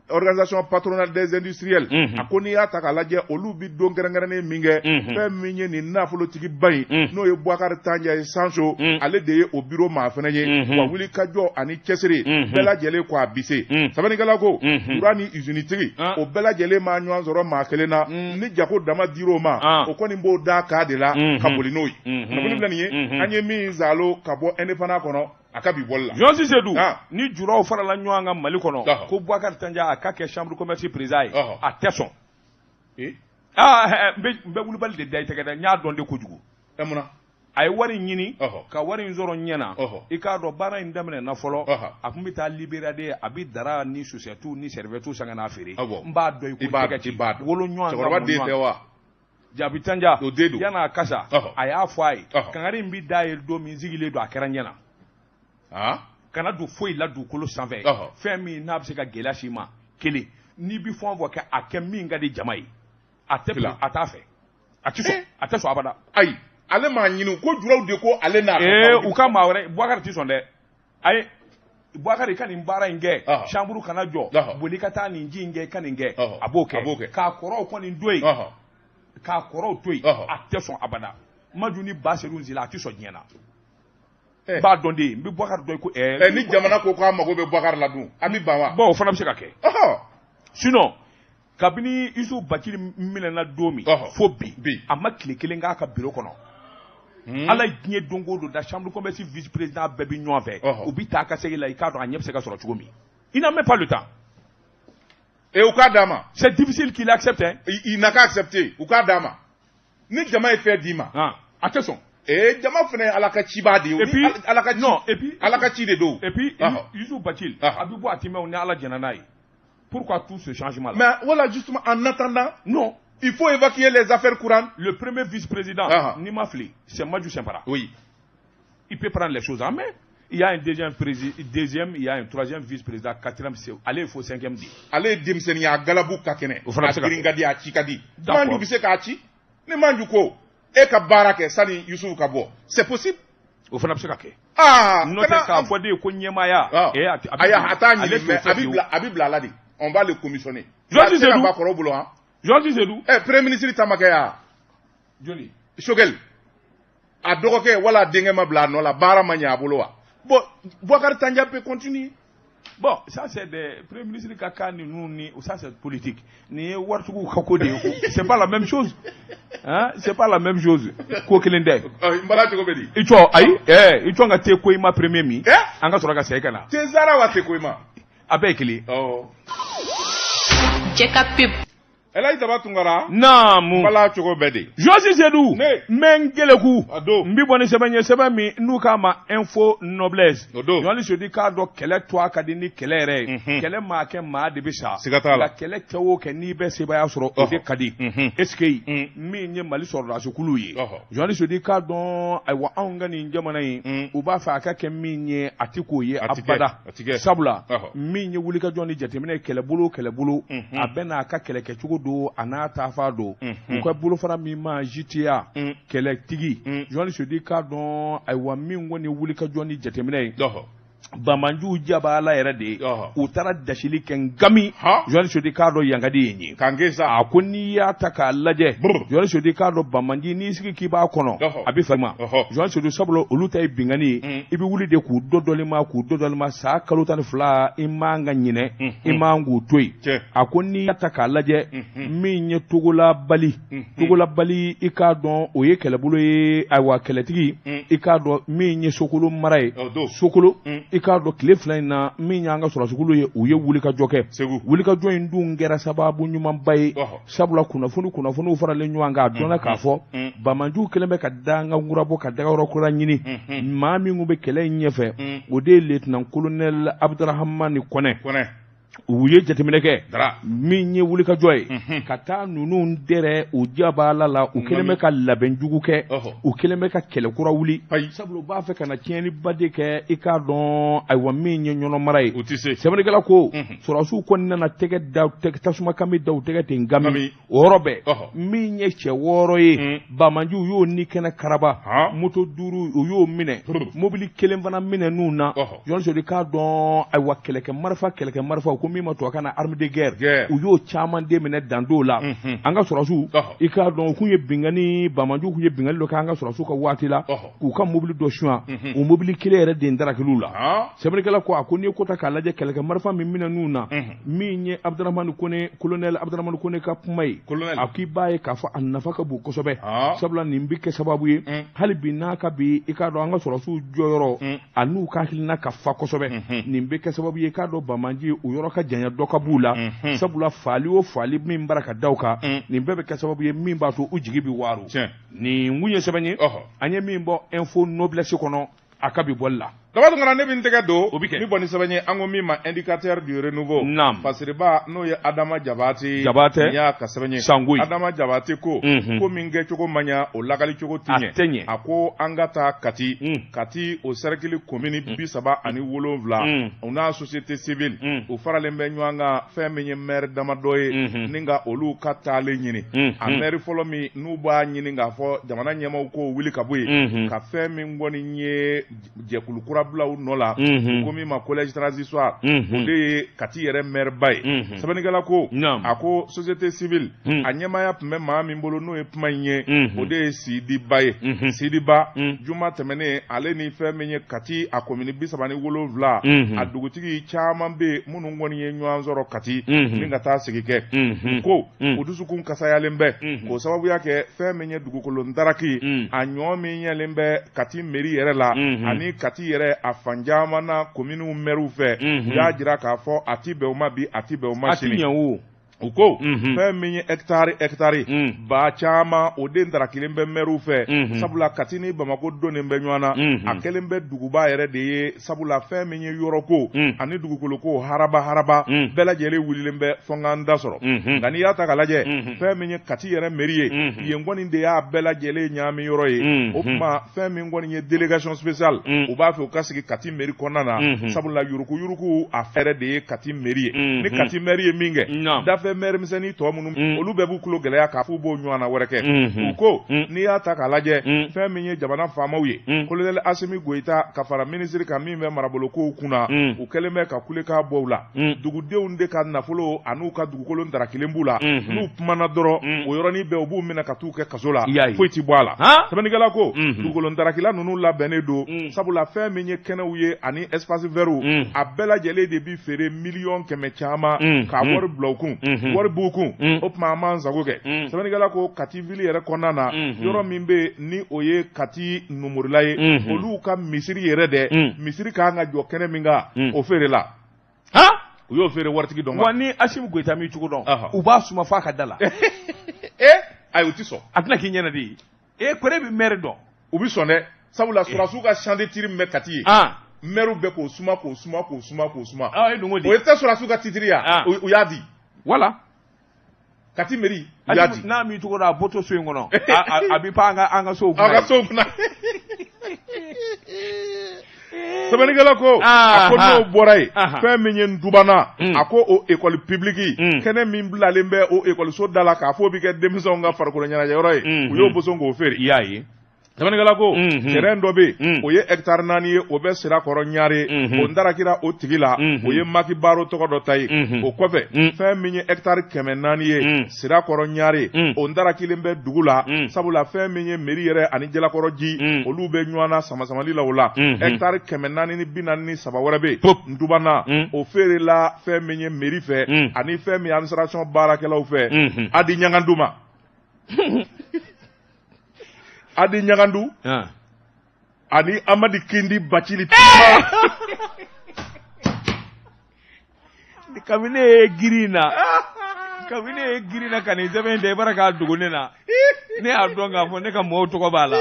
organisation patronale des industriels akoni ya takalaje olubi dongerengere minge fe minye ni nafulo tigi bayi no ye Boubacar Tanja e Sancho ale de au bureau ma feneye wa wuli kajo ani chesiri bela jele kwa bise sabani kala ko urani unitiri o bela jele ma nyo zoro ma kelena ni jako dama diro ma o koni mbo da ka de la kaboli noyi nabuni blaniye anye mi zalo kabo indépendant kono akabi bolla Jonsi Sedou ni juraw farala nyanga Mali kono ko Boubacar Tanja akake chambre de commerce président a tesson be wuli balde day tegada nya donde ko jugu emuna ay wari nyini ka wari nzoro nyena e ka do bara indamne na folo akumbita liberade abi dara ni société ni servetu sanga na afiri mba doy ko tegati wolo nyanga de tewa Jabi Tanja yana kasa aya fwai kangari mbi dayel do mi zigile do akara nyena kana do foi la do kolo sanfɛ fɛn min n'a bɛ se ka gɛlɛya si ma kelen ni bi fɔn fɔ a kɛ min ka di jama ye a t'a fɛ a tɛ sɔn abada ayi ale m'a ɲini ko juraw de ko ale n'a u ka maa wɛrɛ Boubacar tɛ sɔn dɛ ayi Boubacar ka nin baara in kɛ chambre kana jɔ boli ka taa nin ji in kɛ ka nin kɛ a b'o kɛ k'a kɔrɔw kɔni to yen k'a kɔrɔw to yen a tɛ sɔn abada maju ni ba seru zila a tɛ sɔn diɲɛ na ba dɔn de n bɛ Boubacar dɔn ko ni jamana ko k'a mago bɛ Boubacar la dun a bɛ ban wa bon o fana bɛ se ka kɛ sinon kabini Isu Bakiri minɛna don min fo bi a ma tile kelen k'a ka bureau kɔnɔ ala diɲɛ don o don da chambre de commerce vice président bɛɛ bi ɲɔgɔn fɛ u bi taa ka segin la i k'a dɔn a ɲɛ bɛ se ka sɔrɔ cogo min il n'a même pas le temps et u k'a d'a ma c'est difficile qu'il accepte hein il n'a qu'à accepter u k'a d'a ma ni jama ye fɛn d'i ma a tɛ sɔn jama fana ala ka cibaa de ye et puis ala ka ci non et puis ala ka ci de don et puis Isu Bakiri a bi bɔ a timɛw ni ala jɛna n'a ye pourquoi tout ce changement là mais voilà justement en attendant non il faut évacuer les affaires courantes. Le premier vice-président, Nimafli, c'est Madjou Sempara. Oui. Il peut prendre les choses en main. Il y a un deuxième, il y a un troisième vice-président, quatrième, allez, il faut cinquième dit. Allez, Dimseni a Galabou Kakene, a Gringadi a Chikadi. Mandu Bise Kachi, ne Manduko, et Kabarake, Sani Yusuf Kabo. C'est possible? Au fond, c'est ah, notre cas, faut dire qu'on y a Maya. Et Abib Laladi, on va le commissionner. Georges Zedou. Premier ministre Tamakaya. Johnny. Shogel. A Doroke, voilà, Dengema Blano, la Baramania Aboloa. Bon, Bouakar Tanja peut continuer. Bon, ça c'est des premiers ministres Kakani, nous, ça c'est politique. Ni Wartuku Kakode, c'est pas la même chose. Hein? C'est pas la même chose. Kokelende. Il faut nga Tekoima premier mi. Anga Soraka Sekana. Tezara wa Tekoima. Abekili. Oh. Check up pip. Ela itaba tungara namu bala chogo bedi Josi Zedou mengeleku ado mbi boni sebe mi nuka ma info noblesse yoni se di ka do kele to akadi ni kele re kele ma ke ma de bisa la kele kewo ke ni be se ba ya soro o de kadi eske mi nye mali soro la sukulu yi yoni se di ka don ai wa anga ni njamana yi u ba fa ka ke mi nye atiko ye abada sabula mi nye wuli ka joni jetemene kele bulu abena ka kele ke chugo do anata fa do ko bulu fara mi ma jitia kele tigi joni se di ka don ai wa mi ngoni wuli ka joni jetemene Bamanju jabala yɛrɛ de u taara dasili kɛ ngami Joël Sodi k'a dɔn yangadi ye ɲe kangesa a ko n'i y'a ta k'a lajɛ Joël Sodi k'a dɔn Bamanji n'i sigi k'i b'a kɔnɔ a bɛ fama Joël Sodi sabula olu ta ye bingani ye i bɛ wuli de k'u dɔ dɔlima saa kalo 12 i man ka ɲinɛ i man k'u to yen a ko n'i y'a ta k'a lajɛ min ye Togola bali i k'a dɔn o ye kɛlɛbolo ye ayiwa kɛlɛtigi i k'a dɔn min ye Sokolo mara ye Sokolo i k'a dɔn tile fila in na min y'an ka sɔrɔsugulu ye u ye wulikajɔ kɛ wulikajɔ in dun kɛra sababu ɲumanba ye sabula kunnafoniw faralen ɲɔgɔn kan a dɔnna k'a fɔ Bamanju kɛlen bɛ ka danga ŋurabɔ ka dagayɔrɔ kura ɲini maa min bɛ kɛlɛ in ɲɛfɛ o de ye lieutenant colonel Abdurahamani Kɔnɛ u ye jateminɛ kɛ min ye wulikajɔ ye ka taa ninnu dɛrɛ u jabala la u kɛlen bɛ ka labɛnjugu kɛ u kɛlen bɛ ka kɛlɛkura wuli sabula u b'a fɛ ka na tiɲɛniba de kɛ i k'a dɔn ayiwa min ye ɲɔnɔ mara ye sɛbɛnnikɛla ko sɔrɔsiw kɔni nana tasuma kan bɛ da u tɛgɛ ten ngami o yɔrɔ bɛɛ min ye cɛ 6 ye Bamanju u y'o ni kɛnɛ karaba moto 5 u y'o minɛ mobili 1 fana minɛ n'u na Joël Sodi k'a dɔn ayiwa kɛlɛkɛ marifa ko min ma to kana arme de guerre u y'o caman de minɛ dando la an ka sɔrɔsiw i k'a dɔn u kun ye bingani Bamanju kun ye bingani dɔ kɛ an ka sɔrɔsiw ka waati la k'u ka mobili dɔ suɲɛ o mobili kelen yɛrɛ de darakiliw la sɛbɛnnikɛla ko a ko n'i ye kota k'a lajɛ kɛlɛkɛ marifa min minɛ n'u na min ye Abdurahamani Kone colonel Abdurahamani Kone ka kuma ye a k'i b'a ye k'a fɔ a nafa ka bon kosɛbɛ sabula nin bɛ kɛ sababu ye hali bi n'a ka bi i k'a dɔn an ka sɔrɔsiw jɔyɔrɔ a n'u ka hakilina ka fa kosɛbɛ nin bɛ kɛ sababu ye i k'a dɔn Bamanji o yɔrɔ ka janya dɔ ka b'u la sabula fali o fali min bara ka daw kan nin bɛɛ bɛ kɛ sababu ye min b'a to u jigi bi waaru nin kun ye sɛbɛn ye an ye min bɔ info noblesse kɔnɔ a ka bi bɔli la Dabatu ngana ne bin tɛgɛ don ni bɔnni sɛbɛn ye an ko min ma indicateur du renouveau fasiriba n'o ye Adama Jabate n y'a ka sɛbɛn ye Sangoyi Adama Jabate ko min kɛ cogo man ɲa o lagali cogo tɛ ɲɛ a ko an ka taa Kati o cercle commune 37 o n'a société civile o faralen bɛ ɲɔgɔn kan fɛn min ye maire damadɔ ye ni ka olu ka taalen ɲini a maire fɔlɔ min n'u b'a ɲini k'a fɔ jamana ɲɛmaaw ko wuli ka bɔ yen ka fɛn min kɔni ye jɛkulu kura baarabulaw nɔ la ko min ma collège transitoire o de ye Kati yɛrɛ maire ba ye sɛbɛnnikɛla ko a ko société civile a ɲɛmaaya tun bɛ maa min bolo n'o ye kuma in ye o de ye Sidi Ba ye Sidi Ba juma tɛmɛnen ale ni fɛn min ye Kati a commune 37 a dugutigi caman bɛ minnu kɔni ye ɲɔgɔn sɔrɔ Kati min ka taa sigi kɛ ko o dusukun kasayalen bɛ k'o sababuya kɛ fɛn min ye dugukolo ndaraki a ɲɔ min ɲɛlen bɛ Kati mairie yɛrɛ la ani Kati yɛrɛ a fan caman na commune maires fɛ u y'a jira k'a fɔ a ti bɛn u ma bi a ti bɛn u ma sini u ko fɛn min ye hectare ba caman o den dara kelen bɛ maires fɛ sabula Kati ni Bamako donnen bɛ ɲɔgɔn na a kelen bɛ duguba yɛrɛ de ye sabula fɛn min ye yɔrɔ ko ani dugukolo ko haraba bɛɛ lajɛlen wulilen bɛ fɔ n da sɔrɔ nka n'i y'a ta k'a lajɛ fɛn min ye Kati yɛrɛ mairie ye yen kɔni de y'a bɛɛ lajɛlen ɲagami yɔrɔ ye o tuma fɛn min kɔni ye délégation spéciale u b'a fɛ u ka sigi Kati mairie kɔnɔna na sabula yuruku a fɛrɛ de ye Kati mairie ye ni Kati mairie ye min kɛ fɛn maire misɛnnin tɔ minnu olu bɛɛ b'u tulo gɛlɛya k'a fɔ b'o ɲɔgɔnna wɛrɛ kɛ u ko n'i y'a ta k'a lajɛ fɛn min ye jamana faamaw ye colonel Asimi Goyita ka fara ministre kan min bɛ marabolokow kunna u kɛlen bɛ ka kulekan bɔ u la dugudenw de ka nafolo an'u ka dugukolo ndara kelen b'u la n'u kumana dɔrɔn o yɔrɔnin bɛɛ u b'u minɛ ka t'u kɛ kaso la foyi ti bɔ a la sɛbɛnnikɛla ko dugukolo ndarakila ninnu labɛnnen don sabula fɛn min ye kɛnɛw ye ani espace verts a bɛɛ lajɛlen de bi feere miliyɔn 100 caman k'a wari bila u kun wari b'u kun o tuma an m'an sago kɛ sɛbɛnnikɛla ko Kati ville yɛrɛ kɔnɔna na yɔrɔ min bɛ ni o ye Kati numurula ye olu ka misiri yɛrɛ dɛ misiri kan ka jɔ kɛnɛ min kan o feere la u y'o feere waritigi dɔn wa ni Asimi Goyita mi cogo dɔn u b'a suma f'a ka da la ayi u ti sɔn a tɛna k'i ɲɛna de kɔrɛ bɛ maire dɔn u bi sɔn dɛ sabula surasiw ka champ de tir min bɛ Kati ye maire bɛɛ k'o suma o ye tɛ surasiw ka titre ya u y'a di wala Kati mairie u y'a di n'a mi cogo dɔn a bɔ to so in kɔnɔ a bɛ pan an ka sow kunna sɛbɛnnikɛla ko a ko n'o bɔra yen fɛn min ye Ndubana a ko o école publique kɛnɛ min bilalen bɛ o école da la k'a fɔ o bɛ kɛ denmisɛnw ka farikolo ɲɛnajɛ yɔrɔ ye u y'o boson k'o feere i y'a ye sɛbɛnnikɛla ko terrain dɔ bɛ yen o ye hectare 4 ye o bɛ Sirakɔrɔ Ɲare o ndarakira o tigi la o ye Maki Baro tɔgɔ dɔ ta ye o kɔfɛ fɛn min ye hectare 400 ye Sirakɔrɔ Ɲare o ndarakilen bɛ dugu la sabula fɛn min ye mairie yɛrɛ ani Jalakɔrɔ ji olu bɛ ɲɔgɔn na samasamali la o la hectare 443 wɛrɛ bɛ yen Ndubana o feerela fɛn min ye mairie fɛ ani fɛn min ye administration baarakɛlaw fɛ Adi Ɲagandu ma Adi Ɲagandu ani Amadi Kindi Bacili kabini ye girina ka nin sɛbɛn da i bara k'a dogo ne na ne y'a dɔn k'a fɔ ne ka mɔɔw tɔgɔ b'a la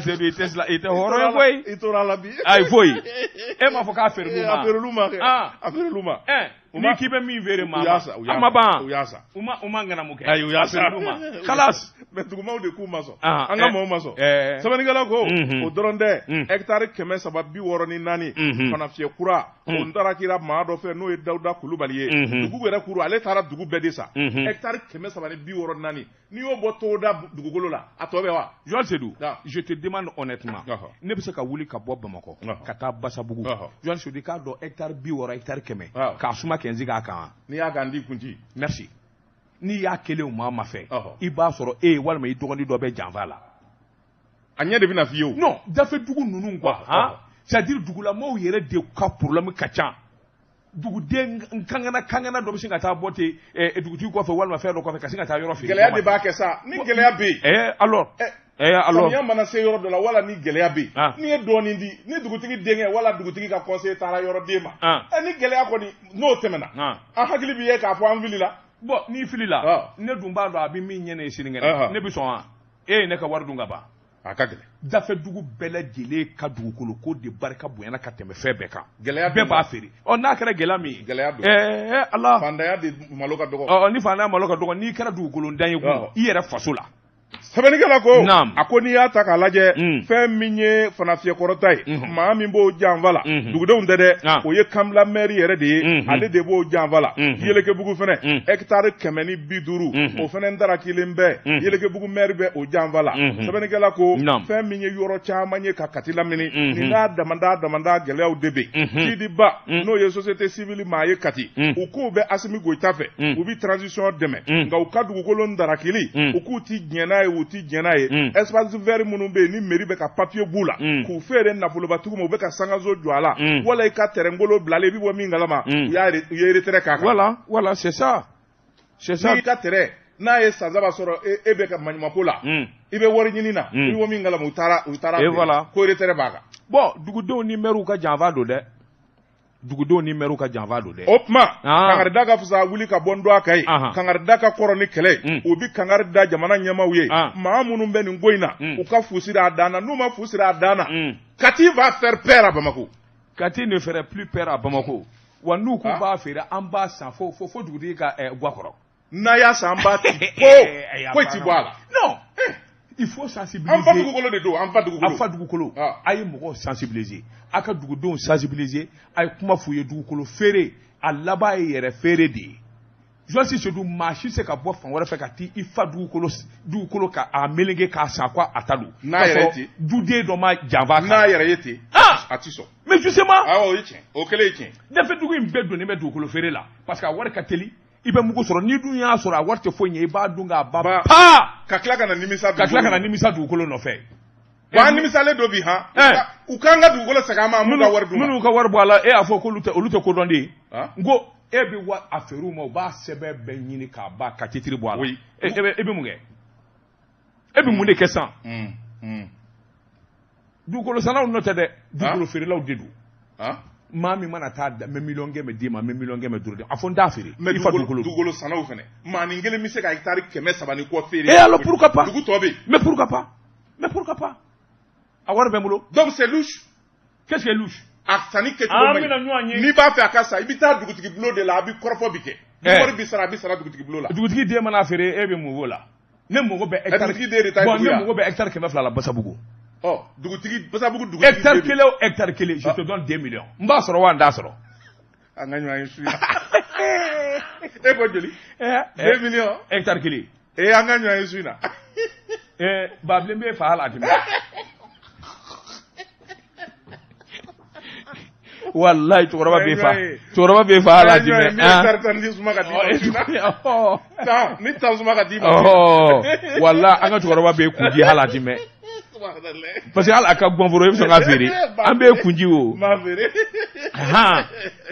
Seydou i tɛ hɔrɔn ye koyi i tora la bi ayi foyi e m'a fɔ k'a feere l'u ma a feere l'u ma ni k'i bɛ min feere maa ma a ma ban u y'a sa u ma ŋanamu kɛ ayi u y'a sa l'u ma kalas mais dugumaw de k'u ma sɔn an ka mɔɔw ma sɔn sɛbɛnnikɛla ko o dɔrɔn tɛ hectare 364 fana fiyɛ kura o ndarakira maa dɔ fɛ n'o ye Dawuda Kulubali ye dugu yɛrɛ kuru ale taara dugu bɛɛ de sa hectare 364 n'i y'o bɔ Togoda dugukolo la a tɔ bɛ wa Joël Sédou je te demande honnêtement ne bɛ se ka wuli ka bɔ Bamakɔ ka taa Basabugu Joël Sédou k'a dɔn hectare 60 hectare 100 k'a suma kɛnzi k'a kan n'i y'a kan di kunci merci n'i y'a kelen maa ma fɛ i b'a sɔrɔ walima i dɔgɔnin dɔ bɛ janfa la a ɲɛ de bɛna f'i ye o non dafe dugu ninnu quoi c'est-à-dire dugulamɔɔw yɛrɛ de ka problème ka ca duguden kangana dɔ bɛ se ka taa bɔ ten dugutigi kɔfɛ walima fɛn dɔ kɔfɛ ka se ka taa yɔrɔ fɛ gɛlɛya de b'a kɛ sa ni gɛlɛya bɛ yen alors samiya mana se yɔrɔ dɔ la wala ni gɛlɛya bɛ yen n'i ye dɔɔnin di ni dugutigi denkɛ wala dugutigi ka conseil taara yɔrɔ den ma ni gɛlɛya kɔni n'o tɛmɛna an hakili b'i ye k'a fɔ an filila bon n'i filila ne dun b'a dɔn a bɛ min ɲɛ ne ye sinikɛnɛ ne bɛ sɔn wa e ye ne ka wari dun ka ban a ka gɛlɛn dafe dugu bɛɛ lajɛlen ka dugukolo ko de barika bonyana ka tɛmɛ fɛn bɛɛ kan gɛlɛya bɛɛ b'a feere n'a kɛra gɛlɛya min ye gɛlɛya don ala fandanya de malo ka dɔgɔ ni fandanya malo ka dɔgɔ n'i kɛra dugukolo dan ye kun i yɛrɛ faso la sɛbɛnnikɛla ko a ko n'i y'a ta k'a lajɛ fɛn min ye fanafiyɛkɔrɔta ye maa min b'o janfa la dugudenw tɛ dɛ o ye Kambila mɛri yɛrɛ de ye ale de b'o janfa la Yelekebugu fɛnɛ hectare 150 o fɛnɛ dara kelen bɛɛ Yelekebugu mɛri bɛ o janfa la sɛbɛnnikɛla ko fɛn min ye yɔrɔ caman ye ka Kati lamini nin n'a damanda gɛlɛyaw de bɛ Sidiba n'o ye société civile maa ye Kati u k'u bɛ Asimi Goyita fɛ u bi transition dɛmɛ nka u ka dugukolo darakili u k'u ti diɲɛ n'a ye u ti diɲɛ n'a ye espace vert minnu bɛ yen ni mairie bɛ ka papier b'u la k'u feere nafolobatigiw ma u bɛ ka sangaso jɔ a la wala i ka terrain-ngolo bilalen i bɛ bɔ min kalama u ye retrait k'a kan voilà c'est ça n'i ka terrain n'a ye san saba sɔrɔ e bɛ ka maɲumako la i bɛ wari ɲini na i bɛ bɔ min kalama u taara ko retrait b'a kan bon dugudenw ni maire ka janfa don dɛ dugudenw ni maire ka janfa don dɛ o tuma Kangarida ka fisa wuli ka bɔ ndɔ a kan ye Kangarida ka kɔrɔ ni kɛlɛ u bi kangari da jamana ɲɛmaaw ye maa minnu bɛ nin ko in na u ka fu siri a dan na n'u ma fu siri a dan na Kati va faire peur à Bamako Kati ne ferait plus peur à Bamako wa n'u k'u b'a feere an b'a san fo dugutigi ka Guakɔrɔ n'a y'a san an b'a ti ko ti bɔ a la non il faut sensibiliser an fa dugukolo de don an fa dugukolo a ye mɔgɔw sensibiliser a ka dugudenw sensibiliser a ye kuma f'u ye dugukolo feere a laban ye yɛrɛ feere de ye Joasi Sedou maa si se ka bɔ fan wɛrɛ fɛ ka t'i fa dugukolo ka a melenge k'a san ko a ta don n'a yɛrɛ ye ten duden dɔ ma janfa n'a yɛrɛ ye ten a ti sɔn mais justement o ye tiɲɛ o kɛlen ye tiɲɛ dafɛdugu in bɛɛ donnen bɛ dugukolo feere la parce que a wari ka teli i bɛ mugu sɔrɔ n'i dun y'a sɔrɔ a wari tɛ foyi ɲɛ i b'a dun k'a ban ka tila ka na nimisa dugukolo nɔfɛ wa an nimisalen dɔ bi u k'an ka dugukolo segin an ma mun ka wari dun minnu ka wari bɔ a la e y'a fɔ k'olu tɛ kodɔn de ye n ko e bɛ a feere u ma u b'a sɛbɛn bɛɛ ɲini k'a ban ka titiri bɔ a la e bɛ mun kɛ e bɛ mun de kɛ san dugukolo sannaw nɔ tɛ dɛ dugukolo feerelaw de don maa min mana taa n bɛ miliyɔn kɛmɛ d'i ma n bɛ miliyɔn kɛmɛ duuru di a fɔ n t'a feere i fa dugukolo sannaw fɛnɛ maa ni kelen bɛ se ka hectare 130 ni kɔ feere alors pourquoi pas dugu tɔ bɛ yen mais pourquoi pas a wari bɛ n bolo donc c'est louche qu'est-ce que louche a sanni kɛcogo man ɲi n'i b'a fɛ a ka sa i bɛ taa dugutigi bulon de la a bɛ kɔrɔfɔ bi kɛ ni wari bi sara a bɛ sara dugutigi bulon la dugutigi den mana feere e bɛ mun k'o la ne mago bɛ hectare ne mago bɛ hectare 200 la Basabugu Basabugu hectare kelen o hectare kelen je te donne 2 millions n b'a sɔrɔ wa n t'a sɔrɔ an ka ɲɔgɔn ye su e ko joli 2 millions hectare kelen an ka ɲɔgɔn ye su in na Babilen b'e fa hali a tɛmɛ wallahi cɛkɔrɔba b'e fa hali a tɛmɛ ni tan suma ka d'i ma wallahi an ka cɛkɔrɔba b'e kunji hali a tɛmɛ parce que hali a ka gɔnforo i bɛ sɔn k'a feere an b'e kunji o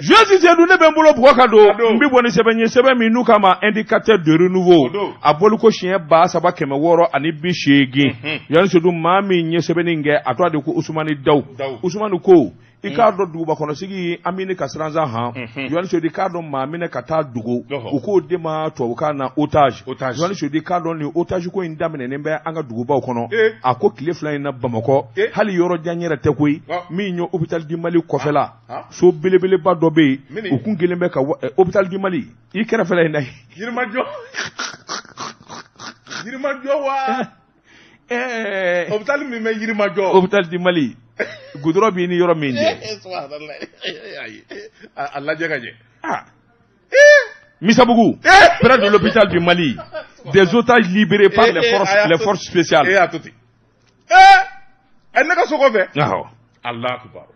Joasi Sedou ne bɛ n bolo bɔgɔ ka don n bɛ bɔ ni sɛbɛn ye sɛbɛn min n'u k'a ma indicateur de renouveau a boliko siɲɛ 3680 ani 80 Joasi Sedou maa min ye sɛbɛnnin kɛ a tɔgɔ de ko Usumani Dawu Usumani ko i k'a dɔn dugubakɔnɔsigi an bɛ ne ka siransan han Joasi Sedou i k'a dɔn maa minɛ ka taa dogo u k'o de ma tubabukan na otage Joasi Sedou i k'a dɔn nin otage ko in daminɛnen bɛ an ka dugubaw kɔnɔ a ko tile 2 in na Bamakɔ hali yɔrɔ jan yɛrɛ tɛ koyi min ye hôpital du Mali kɔfɛla so belebeleba dɔ bɛ yen u kun kelen bɛ ka hôpital du Mali i kɛrɛfɛla in na Yirimajɔ wa hôpital min bɛ Yirimajɔ hôpital du Mali goudron b'i ni yɔrɔ min cɛ a lajɛ ka ɲɛ Misabugu près de l'hôpital du Mali des otages libérés par les forces spéciales ne ka so kɔfɛ Allah akbar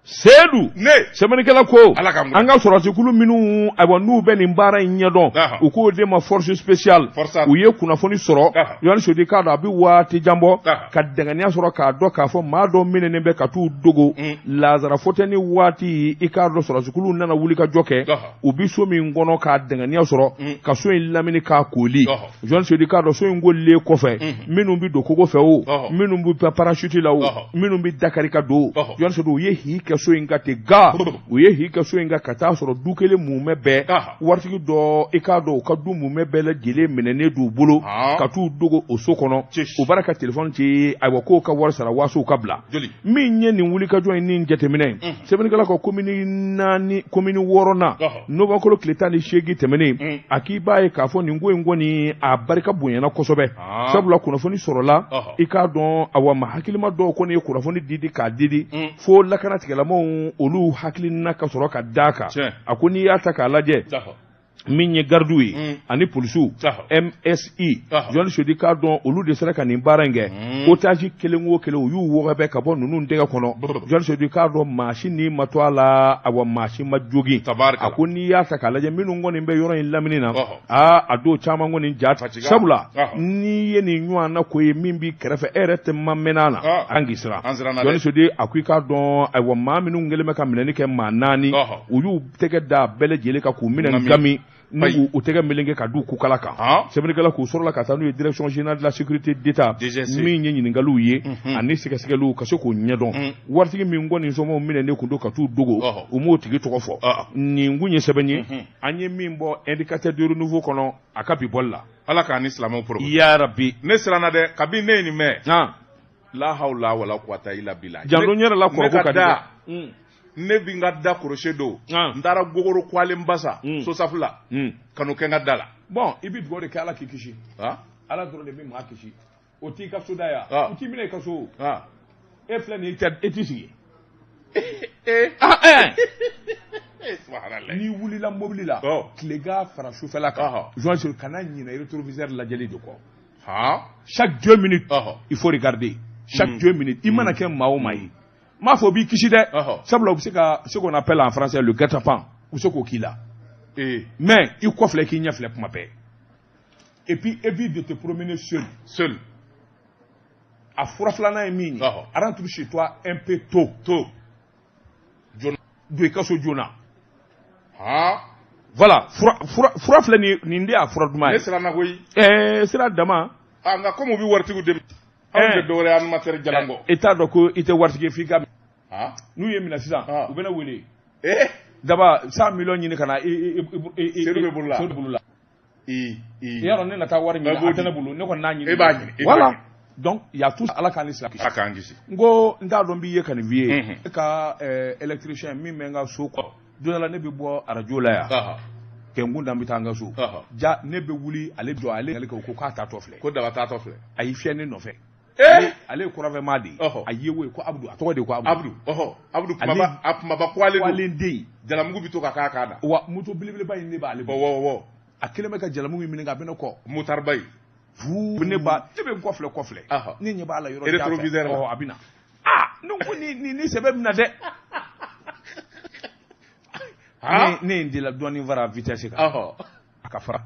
Sedou sɛbɛnnikɛla ko an ka sɔrɔsikulu minnu ayiwa n'u bɛ nin baara in ɲɛdɔn u k'o de ma force spéciale u ye kunnafoni sɔrɔ Joasi Sedou k'a dɔn a bɛ waati jan bɔ ka dɛngɛniya sɔrɔ k'a dɔn k'a fɔ maa dɔ minɛnen bɛ ka t'u dogo lazara fɔtɛni waati i k'a dɔn sɔrɔsikulu nana wuli ka jɔ kɛ u bɛ so min kɔnɔ k'a dɛngɛniya sɔrɔ ka so in lamini k'a koli Joasi Sedou k'a dɔn so in kolilen kɔfɛ minnu bɛ don kogo fɛ o minnu bɛ parachute la o minnu bɛ Dakari ka don Joasi Sedou u ye hi kɛ kɛ so in ka ten ga u ye hi kɛ so in ka taa sɔrɔ du kelen mumɛ bɛɛ waritigi dɔ i k'a dɔn u ka du mumɛ bɛɛ lajɛlen minɛnen d'u bolo ka t'u dogo o so kɔnɔ u b'a ka telefɔni ci ayiwa k'o ka wari sara waasow ka bila min ye nin wulikajɔ in ni jateminɛ sɛbɛnnikɛla ka komini 6nan novembre tile 18 tɛmɛnen a k'i b'a ye k'a fɔ nin ko in kɔni a barika bonyana kosɛbɛ sabula kunnafoni sɔrɔla i k'a dɔn awa ma hakilima dɔw kɔni ye kunnafoni didi k'a didi fo lakana tigɛlamaw olu hakilina ka sɔrɔ ka d'a kan a ko n'i y'a ta k'a lajɛ min ye gardiw ye ani polisiw MSI John Sodi k'a dɔn olu de sera ka nin baara in kɛ otage kelen o kelen u y'u wɔgɔbɛ ka bɔ ninnu tɛgɛ kɔnɔ John Sodi k'a dɔn maasi ni ma to a la awa maasi ma jogin a ko n'i y'a ta k'a lajɛ minnu kɔni bɛ yɔrɔ in lamini na a don caman kɔni ja sabula n'i ye nin ɲɔgɔn na ko ye min b'i kɛrɛfɛ e yɛrɛ tɛ ma mɛnna na an k'i siran John Sodi a ko i k'a dɔn ayiwa maa minnu kɛlen bɛ ka minɛni kɛ maa 4 u y'u tɛgɛ da bɛɛ lajɛlen kan k'u minɛ gami n'u u tɛgɛ melenge ka du kukala kan sɛbɛnnikɛla k'u sɔrɔla ka taa n'u ye direction générale de la sécurité d'état min ye ɲininkaliw ye ani sɛgɛsɛgɛliw ka se k'o ɲɛdɔn waritigi min kɔni sɔmɔw minɛnen kun don ka t'u dogo u m'o tigi tɔgɔ fɔ nin kun ye sɛbɛn ye an ye min bɔ indicateur de renouveau kɔnɔ a ka bi bɔli la ala k'a ni silamɛw porogo ya rabbi ne siranna dɛ kabini ne ye nin mɛn la hawla wala quwwata illa billah jandon yɛrɛ la kɔrɔko ka di ne bi n ka da kɔrɔsɛ don n taara gogoro kwalen basa sosafula kanu kɛ n ka da la bon i bi dugawu de kɛ ala k'i kisi ala dɔrɔn de bɛ maa kisi o t'i ka so da yan u t'i minɛ i ka so e filɛ nin e t'i sigi n'i wulila mobili la tilegan fara sufɛla kan Joan Siri kana ɲinɛ rétroviseur lajɛli de kɔ chaque 2 minutes il faut regarder chaque 2 minutes i mana kɛ maa o maa ye m'a fɔ b'i kisi dɛ sabula u bɛ se ka ce qu'on appelle en français le guet-apens u bɛ se k'o k'i la mais i kɔfilɛ k'i ɲɛ filɛ kuma bɛɛ et puis évite de te promener seul a fura filanan ye min ye rentre chez toi un peu tôt don i ka so joona voilà fura filɛ nin de y'a fura duman ye ne siranna koyi sira dama nka comme u bɛ waritigiw dɛmɛ anw tɛ dɔwɛrɛ ye animateur jalanko i t'a dɔn ko i tɛ waritigi f'i ka n'u ye minɛ sisan u bɛ ne wele daba 100 millions ɲini ka na Seydou bɛ bolo la i y'a dɔn ne na taa wari ɲini a tɛ ne bolo ne kɔni n'a ɲini e b'a ɲini voilà donc y a tout ala k'an ni sila kisi k'an kisi n ko n t'a dɔn b'i ye ka nin f'i ye e ka électricien min bɛ n ka so kɔ don dɔ la ne bɛ bɔ arajo la yan kɛ n kun dan bɛ taa n ka so ja ne bɛ wuli ale jɔ ale ko k'a taatɔ filɛ ko daba taatɔ filɛ a y'i fiyɛ ne nɔfɛ ale ye kɔrɔfɛma de ye a ye wo ye ko Abdou a tɔgɔ de ko Abdou kumaba kwalen den jalamugu bɛ to ka k'a kan na wa moto belebeleba in ne b'ale bɔ a kelen bɛ ka jalamugu in minɛ a bɛ ne kɔ motariba in ne bɛ n kɔfilɛ ne ɲɛ b'a la yɔrɔ rétroviseur la a bɛ na ne ko ni sɛbɛ bɛ na dɛ ne ye n dila dɔɔnin fara vitesse kan a ka fara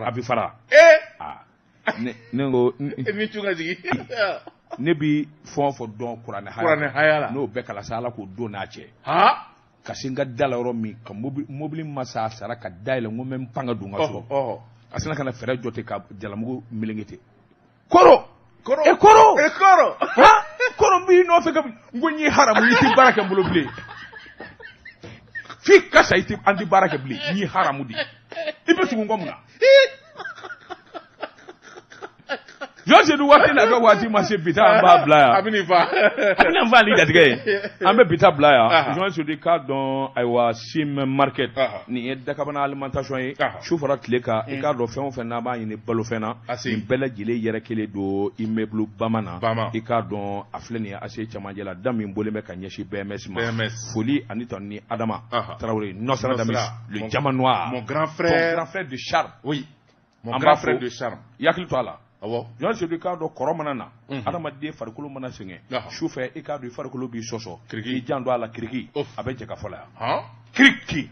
a bɛ fara ne ko ni tun ka jigin ne bi fɛn o fɛn dɔn kuranɛ haya la n'o bɛɛ kalasa ala k'o don n'a cɛ ka se n ka da la yɔrɔ min ka mobili ma sa sara ka dayɛlɛ n ko n bɛ n pan ka don n ka so a sina ka na fɛɛrɛ jɔ ten ka jalamugu melenge ten koro n b'i nɔfɛ ka n ko n ye haramu i tɛ baara kɛ n bolo bilen f'i ka sa an tɛ baara kɛ bilen n ye haramu de i bɛ tugu n kɔ mun na Jean Sedi waati la ka waati ma se bita an b'a bila yan a bɛ nin fa ni jatigɛ ye an bɛ bita bila yan Jean Sedi k'a dɔn ayiwa Sim market nin ye Dakabana alimentation ye su fara tile kan i k'a dɔn fɛn o fɛn n'a b'a ɲini balofɛn na nin bɛɛ lajɛlen yɛrɛ kelen don immeuble bama na i k'a dɔn a filɛ nin ye ACI cɛmancɛ la da min bɔlen bɛ ka ɲɛsin BMS ma foli ani tɔn ni Adama Tarawele Nostradamus le diamant noir mon grand frère de charme oui mon grand frère de charme i hakili to a la Jean Sedi k'a dɔn kɔrɔ mana na adamaden farikolo mana sɛgɛn sufɛ i k'a dɔn i farikolo b'i sɔsɔ i jan don a la kiriki a bɛ jɛ ka fɔ la yan kiriki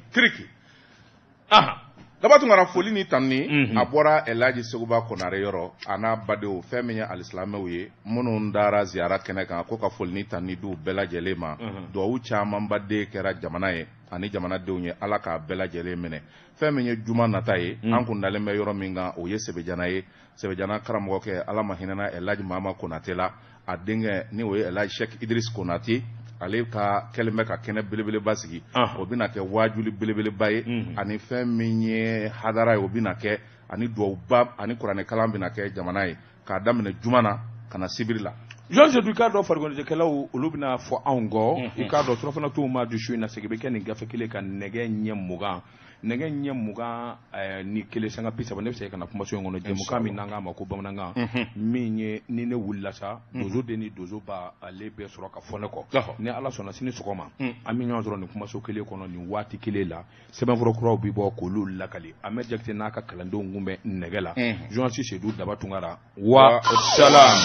Daba Tunkara foli ni tanni a bɔra Elhaji Seguba Konare yɔrɔ a n'a badenw fɛn min ye alisilamɛw ye minnu dara ziyara kɛnɛ kan ko ka foli ni tanni d'u bɛɛ lajɛlen ma duwawu camanba de kɛra jamana ye ani jamanadenw ye Ala k'a bɛɛ lajɛlen minɛ fɛn min ye juma nata ye an kun dalen bɛ yɔrɔ min kan o ye Sebejana ye Sebejana karamɔgɔkɛ Ala ma hinɛna Elhaji Mahama Konate la a denkɛ ni o ye Elhaji Sheikh Idris Konate ale ka kɛlen bɛ ka kɛnɛ belebeleba sigi o bɛna kɛ wajuli belebeleba ye ani fɛn min ye hadara ye o bɛna kɛ ani duwawuba ani kuranɛ kalan bɛna kɛ jamana ye k'a daminɛ juma na ka na sibiri la. Jɔn Seydou i k'a dɔn farikoloɲɛgɛkɛlaw olu bɛna fɔ anw kɔ i k'a dɔn surafana t'u ma du su in na segin bɛ kɛ nin gafe kelen ka nɛgɛ ɲɛ 20 ni kelen sanga 30 ne bɛ se ka na kumaso in kɔnɔ jɛmukan min n'an k'a ma ko bamanankan min ye ni ne wulila sa dozo den ni dozo ba ale bɛɛ sɔrɔ ka fɔ ne kɔ ni ala sɔnna sini sɔgɔma an bɛ ɲɔgɔn sɔrɔ nin kumaso kelen kɔnɔ nin waati kelen la sɛbɛnfura kuraw bɛ bɔ k'olu lakali Ahmed Jakite n'a ka kalandenw kun bɛ nɛgɛ la Jɔn Seydou Daba Tunkara wa salam.